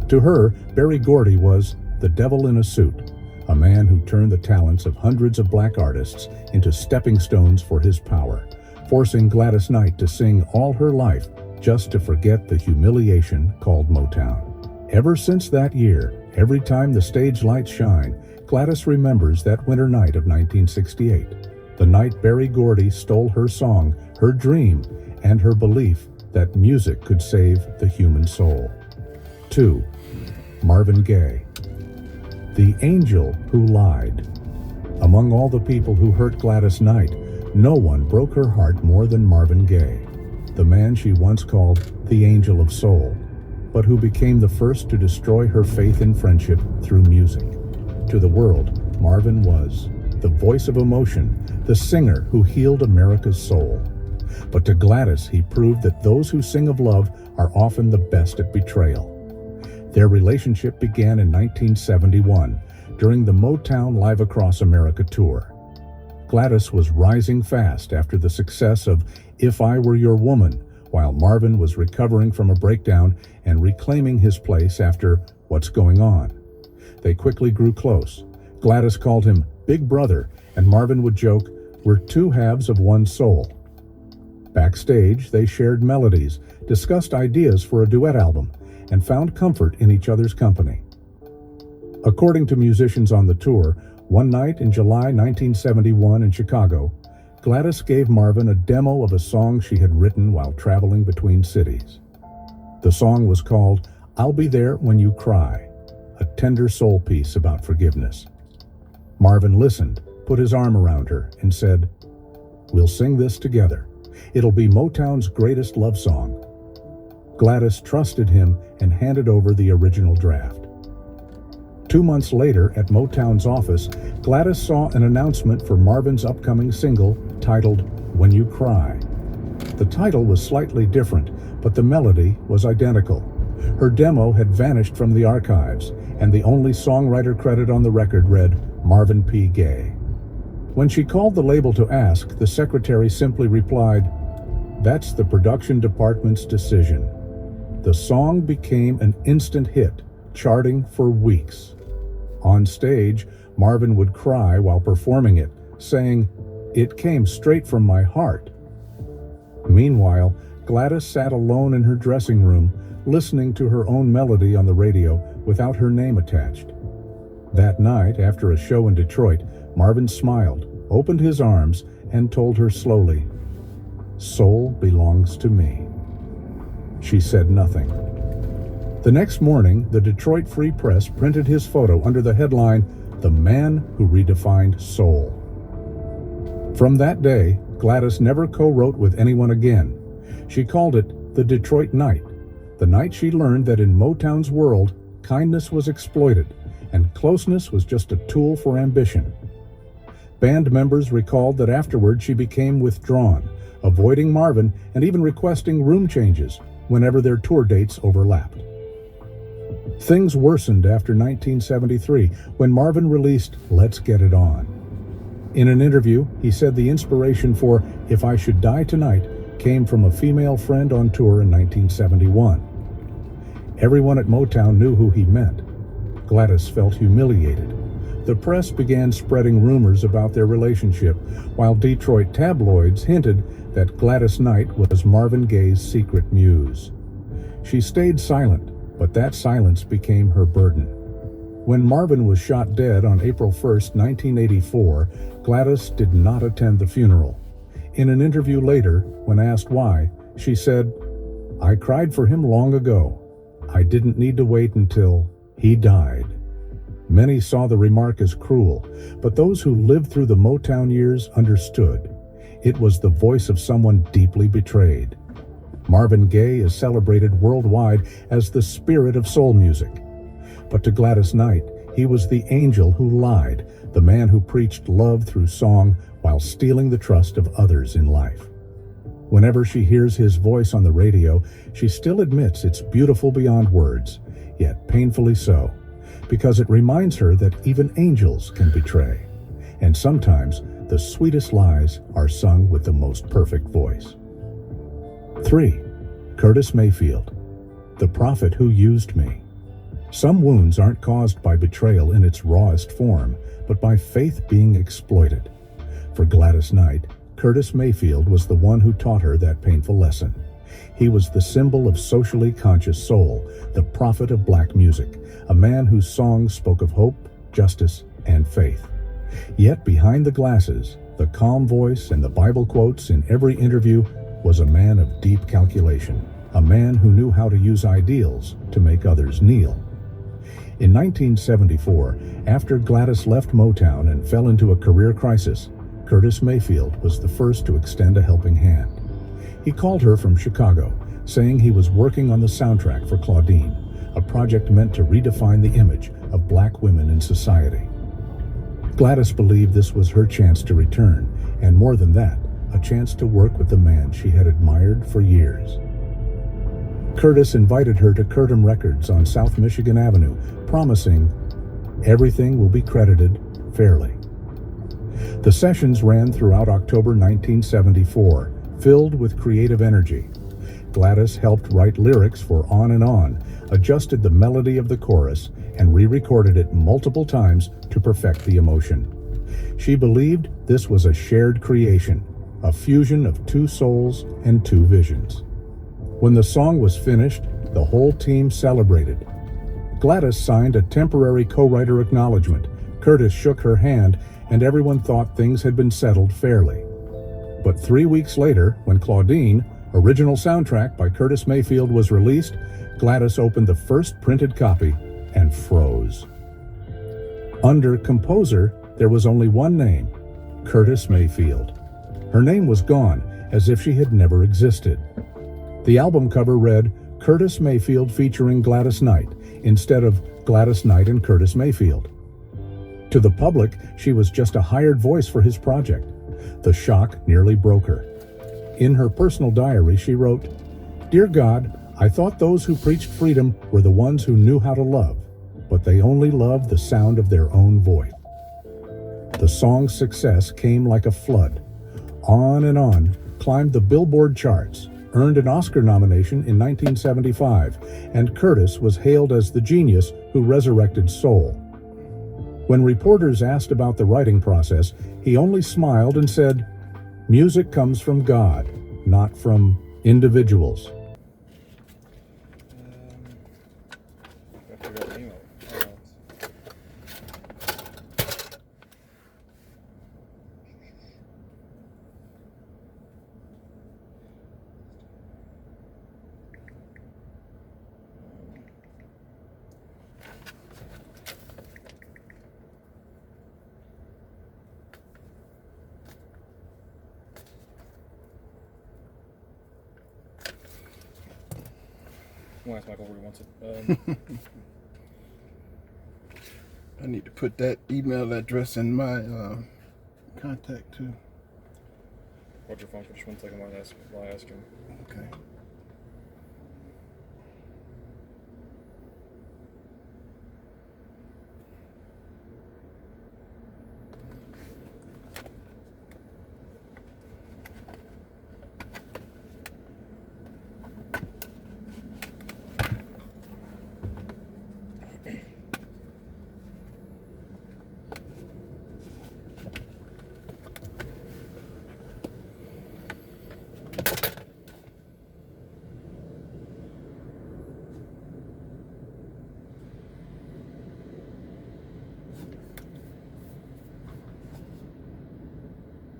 To her, Berry Gordy was the devil in a suit, a man who turned the talents of hundreds of black artists into stepping stones for his power, forcing Gladys Knight to sing all her life just to forget the humiliation called Motown. Ever since that year, every time the stage lights shine, Gladys remembers that winter night of 1968, the night Berry Gordy stole her song, her dream, and her belief that music could save the human soul. 2. Marvin Gaye. The angel who lied. Among all the people who hurt Gladys Knight, no one broke her heart more than Marvin Gaye, the man she once called the Angel of Soul, but who became the first to destroy her faith in friendship through music. To the world, Marvin was the voice of emotion, the singer who healed America's soul. But to Gladys, he proved that those who sing of love are often the best at betrayal. Their relationship began in 1971, during the Motown Live Across America tour. Gladys was rising fast after the success of If I Were Your Woman, while Marvin was recovering from a breakdown and reclaiming his place after What's Going On. They quickly grew close. Gladys called him Big Brother, and Marvin would joke, "We're two halves of one soul." Backstage, they shared melodies, discussed ideas for a duet album, and found comfort in each other's company. According to musicians on the tour, one night in July 1971 in Chicago, Gladys gave Marvin a demo of a song she had written while traveling between cities. The song was called I'll Be There When You Cry, a tender soul piece about forgiveness. Marvin listened, put his arm around her, and said, "We'll sing this together. It'll be Motown's greatest love song." Gladys trusted him and handed over the original draft. 2 months later, at Motown's office, Gladys saw an announcement for Marvin's upcoming single titled When You Cry. The title was slightly different, but the melody was identical. Her demo had vanished from the archives, and the only songwriter credit on the record read Marvin P. Gaye. When she called the label to ask, the secretary simply replied, "That's the production department's decision." The song became an instant hit, charting for weeks. On stage, Marvin would cry while performing it, saying, "It came straight from my heart." Meanwhile, Gladys sat alone in her dressing room, listening to her own melody on the radio without her name attached. That night, after a show in Detroit, Marvin smiled, opened his arms, and told her slowly, "Soul belongs to me." She said nothing. The next morning, the Detroit Free Press printed his photo under the headline, "The Man Who Redefined Soul." From that day, Gladys never co-wrote with anyone again. She called it the Detroit Night, the night she learned that in Motown's world, kindness was exploited, and closeness was just a tool for ambition. Band members recalled that afterward she became withdrawn, avoiding Marvin and even requesting room changes whenever their tour dates overlapped. Things worsened after 1973 when Marvin released Let's Get It On. In an interview, he said the inspiration for If I Should Die Tonight came from a female friend on tour in 1971. Everyone at Motown knew who he meant. Gladys felt humiliated. The press began spreading rumors about their relationship, while Detroit tabloids hinted that Gladys Knight was Marvin Gaye's secret muse. She stayed silent, but that silence became her burden. When Marvin was shot dead on April 1st, 1984, Gladys did not attend the funeral. In an interview later, when asked why, she said, "I cried for him long ago. I didn't need to wait until he died." Many saw the remark as cruel, but those who lived through the Motown years understood. It was the voice of someone deeply betrayed. Marvin Gaye is celebrated worldwide as the spirit of soul music. But to Gladys Knight, he was the angel who lied, the man who preached love through song while stealing the trust of others in life. Whenever she hears his voice on the radio, she still admits it's beautiful beyond words, yet painfully so, because it reminds her that even angels can betray. And sometimes the sweetest lies are sung with the most perfect voice. 3. Curtis Mayfield, the prophet who used me. Some wounds aren't caused by betrayal in its rawest form, but by faith being exploited. For Gladys Knight, Curtis Mayfield was the one who taught her that painful lesson. He was the symbol of socially conscious soul, the prophet of black music, a man whose songs spoke of hope, justice, and faith. Yet behind the glasses, the calm voice and the Bible quotes in every interview was a man of deep calculation, a man who knew how to use ideals to make others kneel. In 1974, after Gladys left Motown and fell into a career crisis, Curtis Mayfield was the first to extend a helping hand. He called her from Chicago, saying he was working on the soundtrack for Claudine, a project meant to redefine the image of black women in society. Gladys believed this was her chance to return, and more than that, a chance to work with the man she had admired for years. Curtis invited her to Curtom Records on South Michigan Avenue, promising, "Everything will be credited fairly." The sessions ran throughout October 1974, filled with creative energy. Gladys helped write lyrics for On and On, adjusted the melody of the chorus, and re-recorded it multiple times to perfect the emotion. She believed this was a shared creation, a fusion of two souls and two visions. When the song was finished, the whole team celebrated. Gladys signed a temporary co-writer acknowledgement. Curtis shook her hand, and everyone thought things had been settled fairly. But 3 weeks later, when Claudine, original soundtrack by Curtis Mayfield, was released, Gladys opened the first printed copy and froze. Under composer, there was only one name, Curtis Mayfield. Her name was gone, as if she had never existed. The album cover read, Curtis Mayfield featuring Gladys Knight, instead of Gladys Knight and Curtis Mayfield. To the public, she was just a hired voice for his project. The shock nearly broke her. In her personal diary, she wrote, "Dear God, I thought those who preached freedom were the ones who knew how to love, but they only loved the sound of their own voice." The song's success came like a flood. On and On climbed the Billboard charts, earned an Oscar nomination in 1975, and Curtis was hailed as the genius who resurrected soul. When reporters asked about the writing process, he only smiled and said, "Music comes from God, not from individuals." We'll ask Michael where he wants it. I need to put that email address in my contact too. Hold your phone for just 1 second while I ask him. Okay.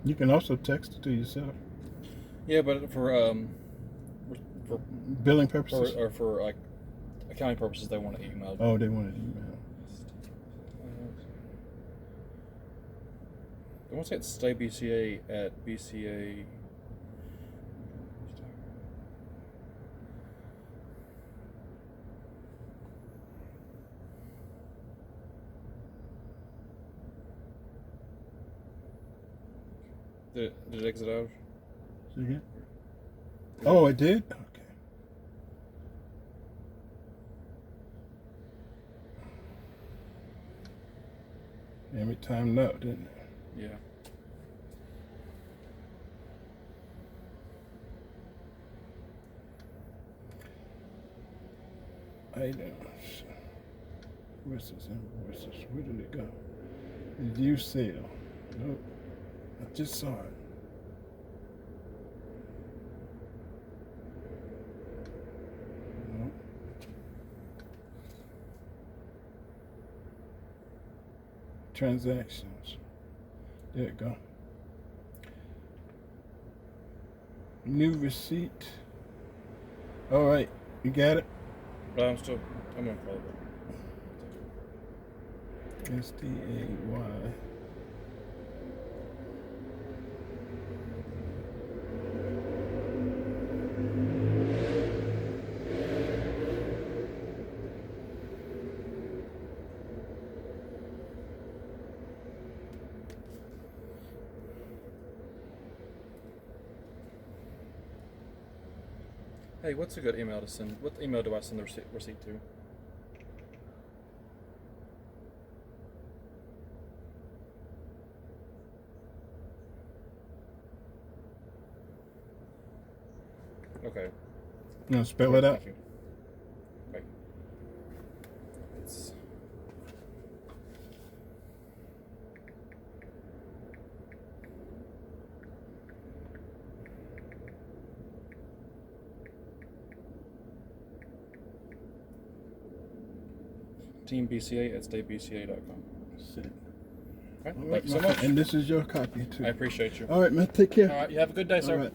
You can also text it to yourself. Yeah, but for billing purposes? or for like accounting purposes, they want it emailed. Oh, they want it emailed. I want to say it's stay BCA at BCA. Did it exit out? Say again? Oh, it did? Okay. Every time no, didn't it? Yeah. Items. Where's this invoices? Where did it go? Did you sale? Nope. I just saw it. Nope. Transactions. There you go. New receipt. All right, you got it? I'm gonna call it. SDAY. Hey, what's a good email to send? What email do I send the receipt to? Okay. You want to spell it out? Thank you. Wait. It's teambca@staybca.com. Sit. All right, All right, thank you so my much. friend, and this is your copy too. I appreciate you. All right, man. Take care. All right, you have a good day, sir. All right.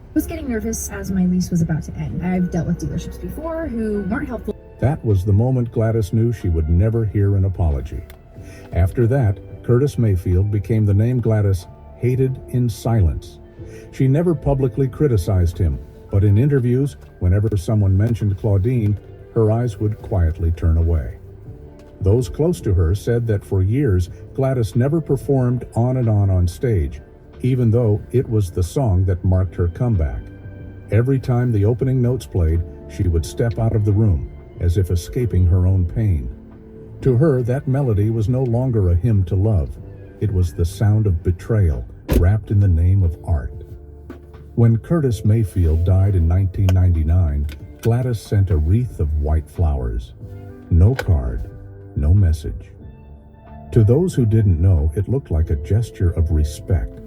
I was getting nervous as my lease was about to end. I've dealt with dealerships before who weren't helpful. That was the moment Gladys knew she would never hear an apology. After that, Curtis Mayfield became the name Gladys hated in silence. She never publicly criticized him, but in interviews, whenever someone mentioned Claudine, her eyes would quietly turn away. Those close to her said that for years, Gladys never performed on and on stage, even though it was the song that marked her comeback. Every time the opening notes played, she would step out of the room, as if escaping her own pain. To her, that melody was no longer a hymn to love. It was the sound of betrayal, wrapped in the name of art. When Curtis Mayfield died in 1999, Gladys sent a wreath of white flowers. No card, no message. To those who didn't know, it looked like a gesture of respect.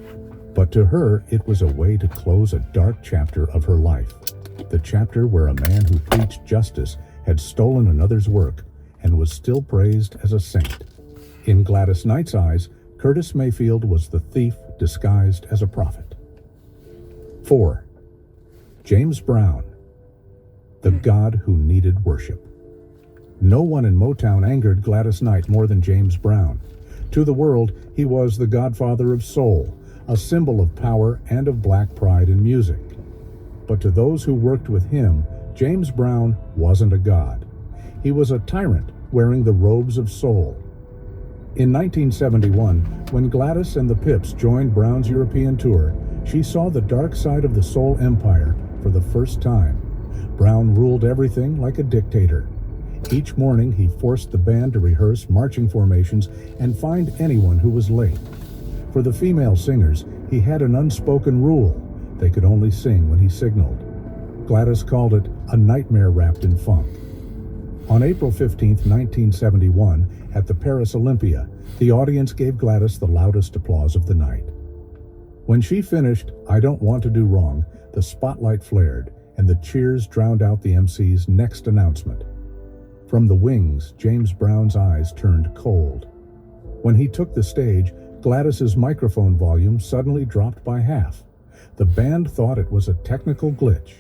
But to her, it was a way to close a dark chapter of her life. The chapter where a man who preached justice had stolen another's work and was still praised as a saint. In Gladys Knight's eyes, Curtis Mayfield was the thief disguised as a prophet. 4. James Brown, the God who needed worship. No one in Motown angered Gladys Knight more than James Brown. To the world, he was the godfather of soul, a symbol of power and of black pride in music. But to those who worked with him, James Brown wasn't a god. He was a tyrant wearing the robes of soul. In 1971, when Gladys and the Pips joined Brown's European tour, she saw the dark side of the soul empire for the first time. Brown ruled everything like a dictator. Each morning, he forced the band to rehearse marching formations and fined anyone who was late. For the female singers, he had an unspoken rule. They could only sing when he signaled. Gladys called it a nightmare wrapped in funk. On April 15, 1971, at the Paris Olympia, the audience gave Gladys the loudest applause of the night. When she finished I Don't Want to Do Wrong, the spotlight flared, and the cheers drowned out the MC's next announcement. From the wings, James Brown's eyes turned cold. When he took the stage, Gladys's microphone volume suddenly dropped by half. The band thought it was a technical glitch,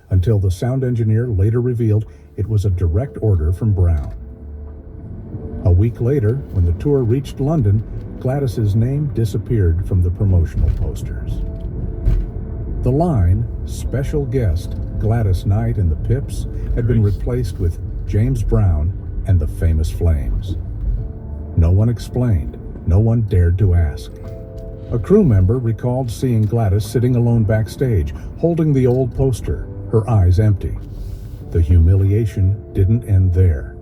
until the sound engineer later revealed it was a direct order from Brown. A week later, when the tour reached London, Gladys's name disappeared from the promotional posters. The line, "Special Guest, Gladys Knight and the Pips," had been replaced with James Brown and the Famous Flames. No one explained. No one dared to ask. A crew member recalled seeing Gladys sitting alone backstage, holding the old poster, her eyes empty. The humiliation didn't end there.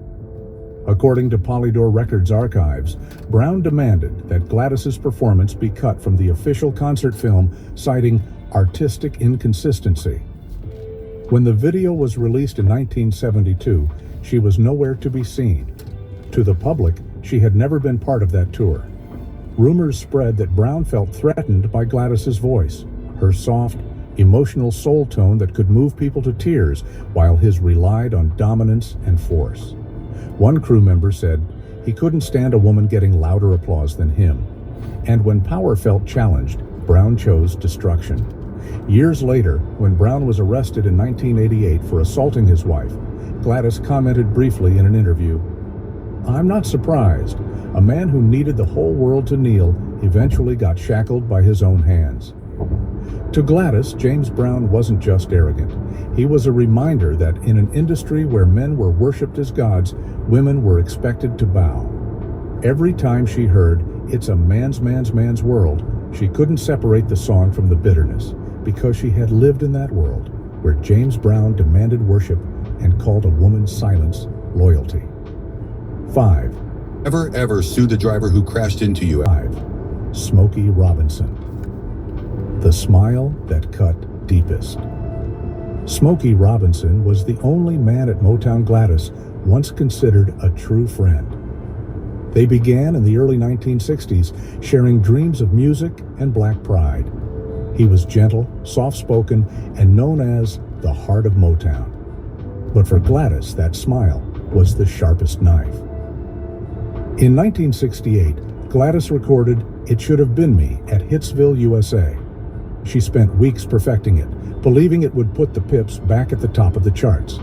According to Polydor Records archives, Brown demanded that Gladys's performance be cut from the official concert film, citing artistic inconsistency. When the video was released in 1972, she was nowhere to be seen. To the public, she had never been part of that tour. Rumors spread that Brown felt threatened by Gladys's voice, her soft, emotional soul tone that could move people to tears, while his relied on dominance and force. One crew member said he couldn't stand a woman getting louder applause than him. And when power felt challenged, Brown chose destruction. Years later, when Brown was arrested in 1988 for assaulting his wife, Gladys commented briefly in an interview, "I'm not surprised. A man who needed the whole world to kneel eventually got shackled by his own hands." To Gladys, James Brown wasn't just arrogant. He was a reminder that in an industry where men were worshipped as gods, women were expected to bow. Every time she heard, "It's a man's world," she couldn't separate the song from the bitterness, because she had lived in that world where James Brown demanded worship and called a woman's silence loyalty. 5. Ever sue the driver who crashed into you? 5. Smokey Robinson. The smile that cut deepest. Smokey Robinson was the only man at Motown Gladys once considered a true friend. They began in the early 1960s, sharing dreams of music and black pride. He was gentle, soft-spoken, and known as the heart of Motown. But for Gladys, that smile was the sharpest knife. In 1968, Gladys recorded "It Should Have Been Me" at Hitsville, USA. She spent weeks perfecting it, believing it would put the Pips back at the top of the charts.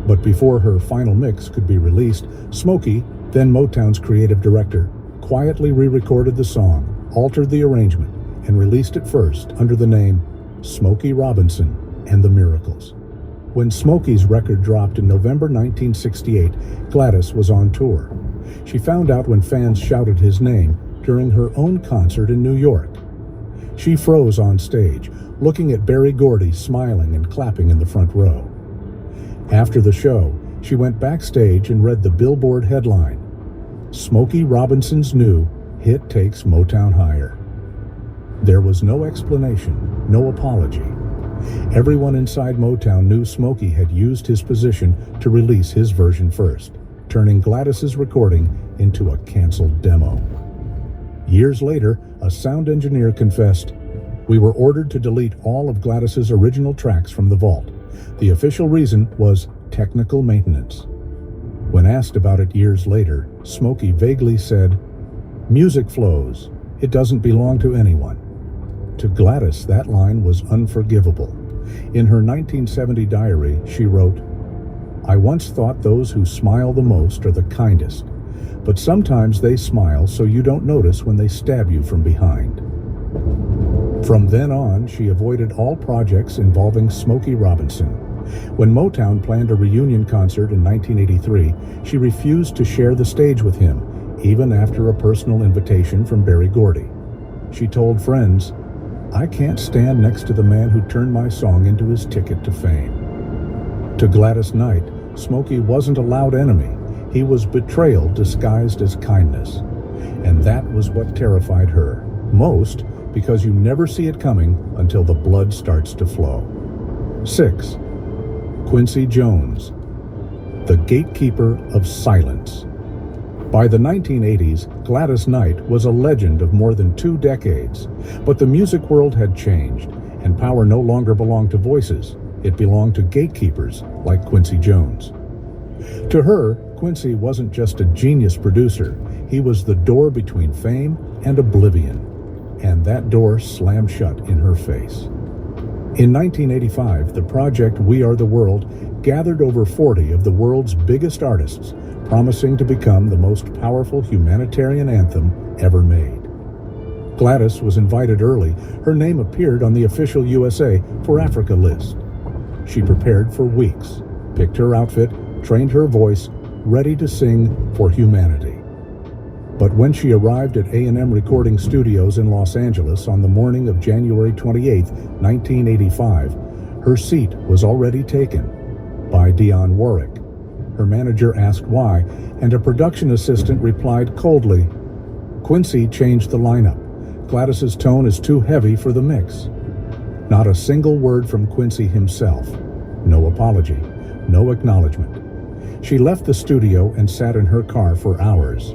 But before her final mix could be released, Smokey, then Motown's creative director, quietly re-recorded the song, altered the arrangement, and released it first under the name Smokey Robinson and the Miracles. When Smokey's record dropped in November 1968, Gladys was on tour. She found out when fans shouted his name during her own concert in New York. She froze on stage, looking at Berry Gordy smiling and clapping in the front row. After the show, she went backstage and read the Billboard headline, "Smokey Robinson's new hit takes Motown higher." There was no explanation, no apology. Everyone inside Motown knew Smokey had used his position to release his version first, turning Gladys's recording into a canceled demo. Years later, a sound engineer confessed, "We were ordered to delete all of Gladys's original tracks from the vault. The official reason was technical maintenance." When asked about it years later, Smokey vaguely said, "Music flows. It doesn't belong to anyone." To Gladys, that line was unforgivable. In her 1970 diary, she wrote, "I once thought those who smile the most are the kindest, but sometimes they smile so you don't notice when they stab you from behind." From then on, she avoided all projects involving Smokey Robinson. When Motown planned a reunion concert in 1983, she refused to share the stage with him, even after a personal invitation from Berry Gordy. She told friends, "I can't stand next to the man who turned my song into his ticket to fame." To Gladys Knight, Smokey wasn't a loud enemy. He was betrayal disguised as kindness. And that was what terrified her, most because you never see it coming until the blood starts to flow. 6. Quincy Jones, the gatekeeper of silence. By the 1980s, Gladys Knight was a legend of more than 2 decades, but the music world had changed, and power no longer belonged to voices. It belonged to gatekeepers like Quincy Jones. To her, Quincy wasn't just a genius producer, he was the door between fame and oblivion, and that door slammed shut in her face. In 1985, the project We Are the World gathered over 40 of the world's biggest artists, promising to become the most powerful humanitarian anthem ever made. Gladys was invited early. Her name appeared on the official USA for Africa list. She prepared for weeks, picked her outfit, trained her voice, ready to sing for humanity. But when she arrived at A&M Recording Studios in Los Angeles on the morning of January 28, 1985, her seat was already taken by Dionne Warwick. Her manager asked why, and a production assistant replied coldly, "Quincy changed the lineup. Gladys's tone is too heavy for the mix." Not a single word from Quincy himself. No apology, no acknowledgement. She left the studio and sat in her car for hours.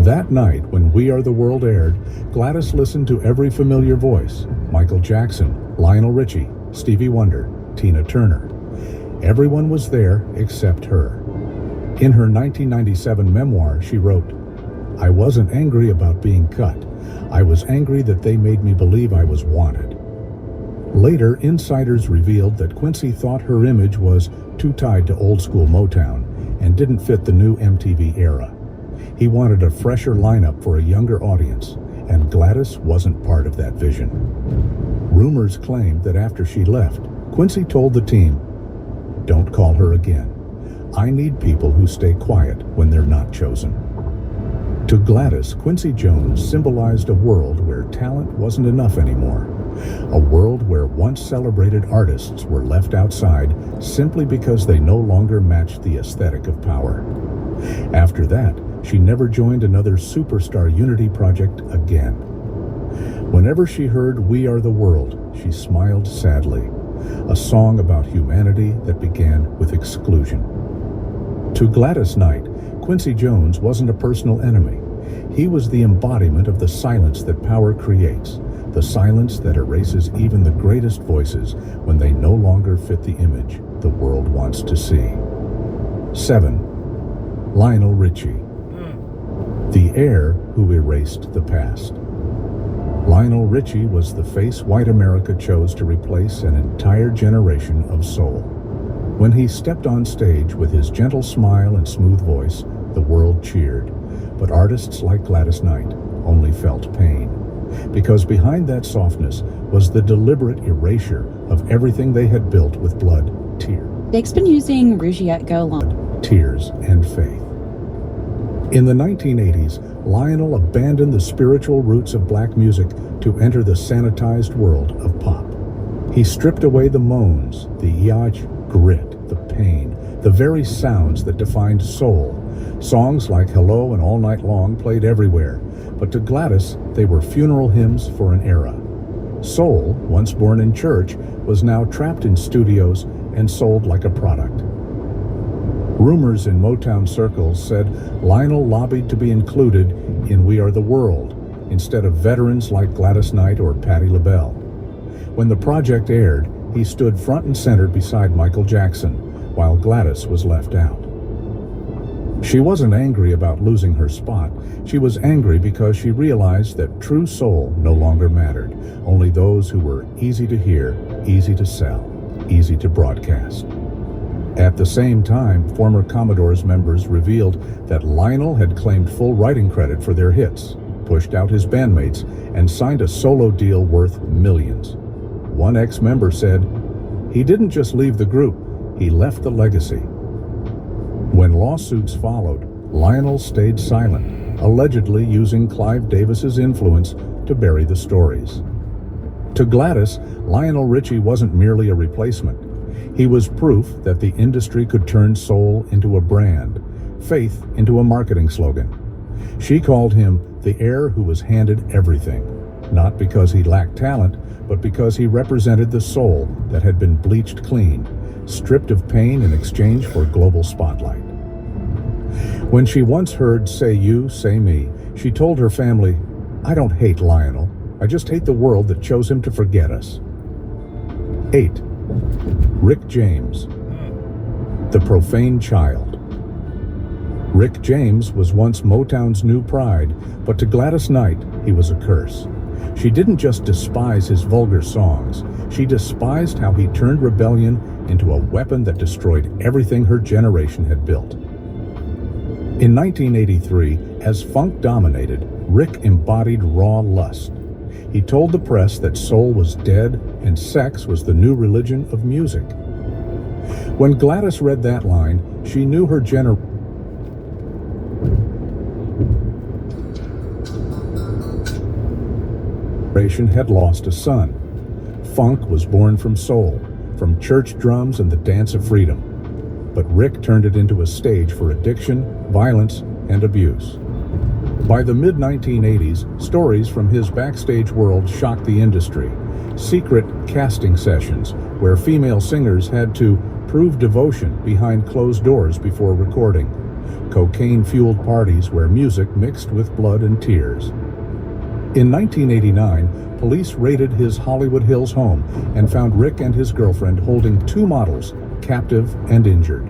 That night, when We Are the World aired, Gladys listened to every familiar voice: Michael Jackson, Lionel Richie, Stevie Wonder, Tina Turner. Everyone was there except her. In her 1997 memoir, she wrote, "I wasn't angry about being cut. I was angry that they made me believe I was wanted." Later, insiders revealed that Quincy thought her image was too tied to old-school Motown and didn't fit the new MTV era. He wanted a fresher lineup for a younger audience, and Gladys wasn't part of that vision. Rumors claimed that after she left, Quincy told the team, "Don't call her again. I need people who stay quiet when they're not chosen." To Gladys, Quincy Jones symbolized a world where talent wasn't enough anymore. A world where once celebrated artists were left outside simply because they no longer matched the aesthetic of power. After that, she never joined another superstar unity project again. Whenever she heard We Are the World, she smiled sadly. A song about humanity that began with exclusion. To Gladys Knight, Quincy Jones wasn't a personal enemy. He was the embodiment of the silence that power creates, the silence that erases even the greatest voices when they no longer fit the image the world wants to see. 7. Lionel Richie, the heir who erased the past. Lionel Richie was the face white America chose to replace an entire generation of soul. When he stepped on stage with his gentle smile and smooth voice, the world cheered. But artists like Gladys Knight only felt pain, because behind that softness was the deliberate erasure of everything they had built with blood, Dick's been using Rougiette Go tears, and faith. In the 1980s, Lionel abandoned the spiritual roots of black music to enter the sanitized world of pop. He stripped away the moans, the yacht grit, the pain, the very sounds that defined soul. Songs like Hello and All Night Long played everywhere, but to Gladys, they were funeral hymns for an era. Soul, once born in church, was now trapped in studios and sold like a product. Rumors in Motown circles said Lionel lobbied to be included in We Are the World instead of veterans like Gladys Knight or Patti LaBelle. When the project aired, he stood front and center beside Michael Jackson, while Gladys was left out. She wasn't angry about losing her spot. She was angry because she realized that true soul no longer mattered. Only those who were easy to hear, easy to sell, easy to broadcast. At the same time, former Commodores members revealed that Lionel had claimed full writing credit for their hits. pushed out his bandmates and signed a solo deal worth millions. One ex-member said, "He didn't just leave the group, he left the legacy." When lawsuits followed, Lionel stayed silent, allegedly using Clive Davis's influence to bury the stories. To Gladys, Lionel Richie wasn't merely a replacement. He was proof that the industry could turn soul into a brand, faith into a marketing slogan. She called him the heir who was handed everything, not because he lacked talent, but because he represented the soul that had been bleached clean, stripped of pain in exchange for global spotlight. When she once heard "Say You, Say Me," she told her family, "I don't hate Lionel, I just hate the world that chose him to forget us." 8. Rick James, the profane child. Rick James was once Motown's new pride, but to Gladys Knight, he was a curse. She didn't just despise his vulgar songs, she despised how he turned rebellion into a weapon that destroyed everything her generation had built. In 1983, as funk dominated, Rick embodied raw lust. He told the press that soul was dead and sex was the new religion of music. When Gladys read that line, she knew her generation had lost a son. Funk was born from soul, from church drums and the dance of freedom. But Rick turned it into a stage for addiction, violence, and abuse. By the mid-1980s, stories from his backstage world shocked the industry. Secret casting sessions where female singers had to prove devotion behind closed doors before recording. Cocaine-fueled parties where music mixed with blood and tears. In 1989, police raided his Hollywood Hills home and found Rick and his girlfriend holding 2 models, captive and injured.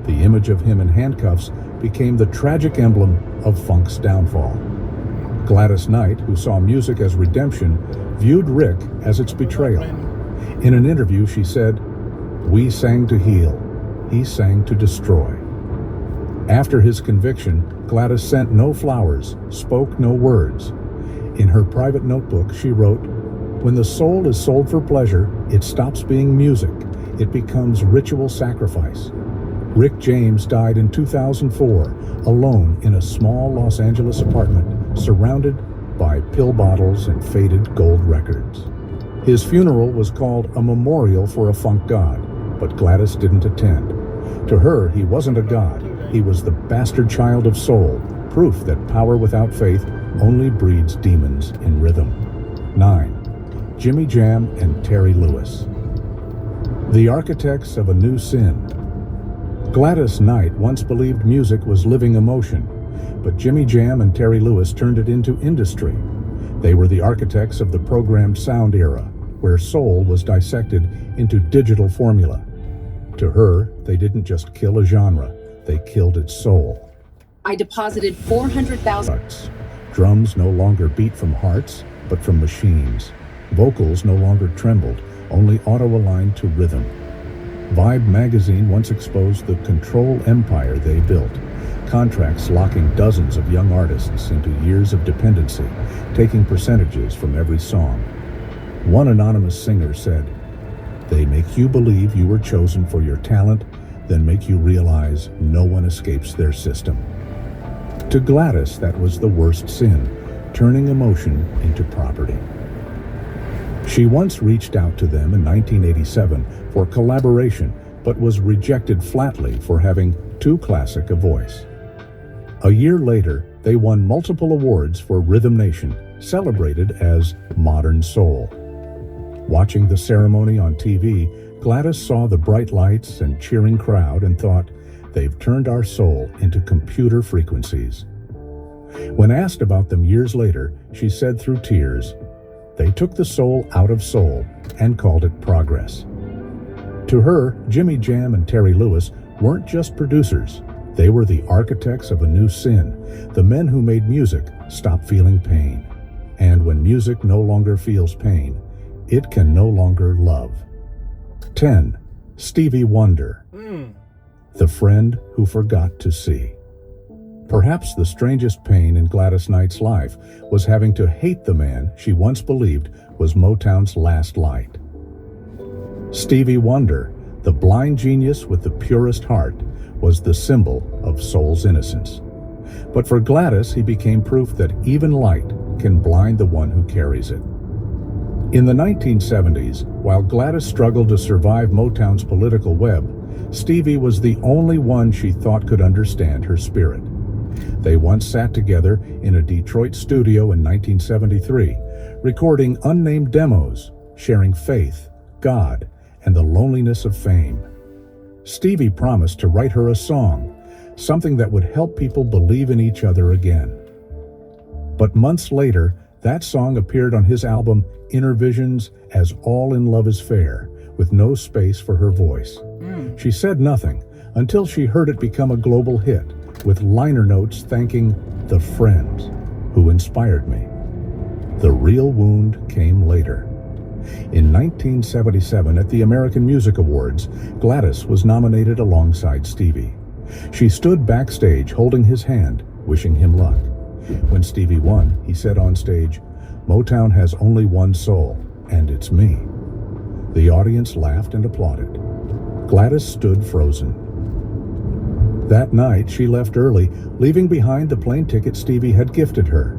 The image of him in handcuffs became the tragic emblem of funk's downfall. Gladys Knight, who saw music as redemption, viewed Rick as its betrayal. In an interview, she said, "We sang to heal, he sang to destroy." After his conviction, Gladys sent no flowers, spoke no words. In her private notebook, she wrote, "When the soul is sold for pleasure, it stops being music. It becomes ritual sacrifice." Rick James died in 2004, alone in a small Los Angeles apartment, surrounded by pill bottles and faded gold records. His funeral was called a memorial for a funk god, but Gladys didn't attend. To her, he wasn't a god. He was the bastard child of soul, proof that power without faith only breeds demons in rhythm. 9. Jimmy Jam and Terry Lewis, the architects of a new sin. Gladys Knight once believed music was living emotion, but Jimmy Jam and Terry Lewis turned it into industry. They were the architects of the programmed sound era, where soul was dissected into digital formula. To her, they didn't just kill a genre, they killed its soul. I deposited $400,000. Drums no longer beat from hearts, but from machines. Vocals no longer trembled, only auto-aligned to rhythm. Vibe magazine once exposed the control empire they built, contracts locking dozens of young artists into years of dependency, taking percentages from every song. One anonymous singer said, "They make you believe you were chosen for your talent, then make you realize no one escapes their system." To Gladys, that was the worst sin, turning emotion into property. She once reached out to them in 1987 for collaboration, but was rejected flatly for having too classic a voice. A year later, they won multiple awards for Rhythm Nation, celebrated as modern soul. Watching the ceremony on TV, Gladys saw the bright lights and cheering crowd and thought, "They've turned our soul into computer frequencies." When asked about them years later, she said through tears, "They took the soul out of soul and called it progress." To her, Jimmy Jam and Terry Lewis weren't just producers. They were the architects of a new sin, the men who made music stop feeling pain. And when music no longer feels pain, it can no longer love. 10. Stevie Wonder, the friend who forgot to see. Perhaps the strangest pain in Gladys Knight's life was having to hate the man she once believed was Motown's last light. Stevie Wonder, the blind genius with the purest heart, was the symbol of soul's innocence. But for Gladys, he became proof that even light can blind the one who carries it. In the 1970s, while Gladys struggled to survive Motown's political web, Stevie was the only one she thought could understand her spirit. They once sat together in a Detroit studio in 1973, recording unnamed demos, sharing faith, God, and the loneliness of fame. Stevie promised to write her a song, something that would help people believe in each other again. But months later, that song appeared on his album Inner Visions as All in Love is Fair, with no space for her voice. She said nothing until she heard it become a global hit, with liner notes thanking the friends who inspired me. The real wound came later. In 1977, at the American Music Awards, Gladys was nominated alongside Stevie. She stood backstage holding his hand, wishing him luck. When Stevie won, he said on stage, "Motown has only one soul, and it's me." The audience laughed and applauded. Gladys stood frozen. That night, she left early, leaving behind the plane ticket Stevie had gifted her.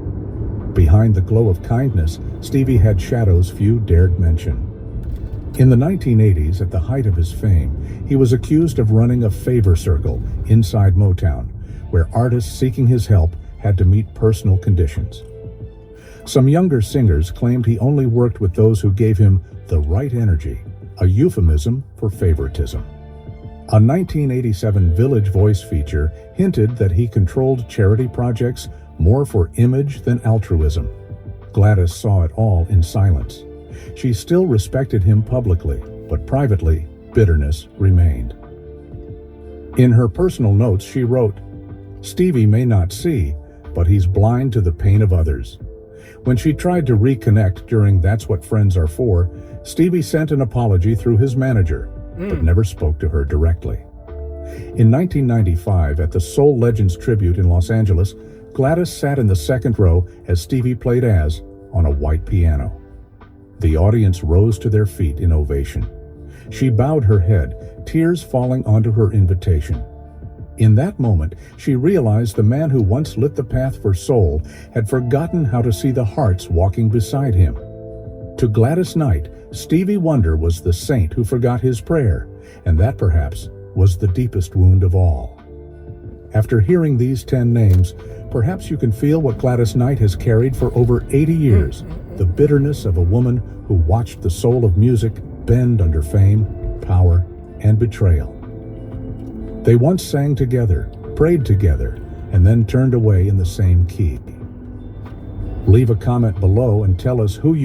Behind the glow of kindness, Stevie had shadows few dared mention. In the 1980s, at the height of his fame, he was accused of running a favor circle inside Motown, where artists seeking his help had to meet personal conditions. Some younger singers claimed he only worked with those who gave him the right energy, a euphemism for favoritism. A 1987 Village Voice feature hinted that he controlled charity projects more for image than altruism. Gladys saw it all in silence. She still respected him publicly, but privately, bitterness remained. In her personal notes, she wrote, "Stevie may not see, but he's blind to the pain of others." When she tried to reconnect during That's What Friends Are For, Stevie sent an apology through his manager, but never spoke to her directly. In 1995, at the Soul Legends Tribute in Los Angeles, Gladys sat in the second row as Stevie played Az on a white piano. The audience rose to their feet in ovation. She bowed her head, tears falling onto her invitation. In that moment, she realized the man who once lit the path for soul had forgotten how to see the hearts walking beside him. To Gladys Knight, Stevie Wonder was the saint who forgot his prayer, and that perhaps was the deepest wound of all. After hearing these 10 names, perhaps you can feel what Gladys Knight has carried for over 80 years, the bitterness of a woman who watched the soul of music bend under fame, power, and betrayal. They once sang together, prayed together, and then turned away in the same key. Leave a comment below and tell us who you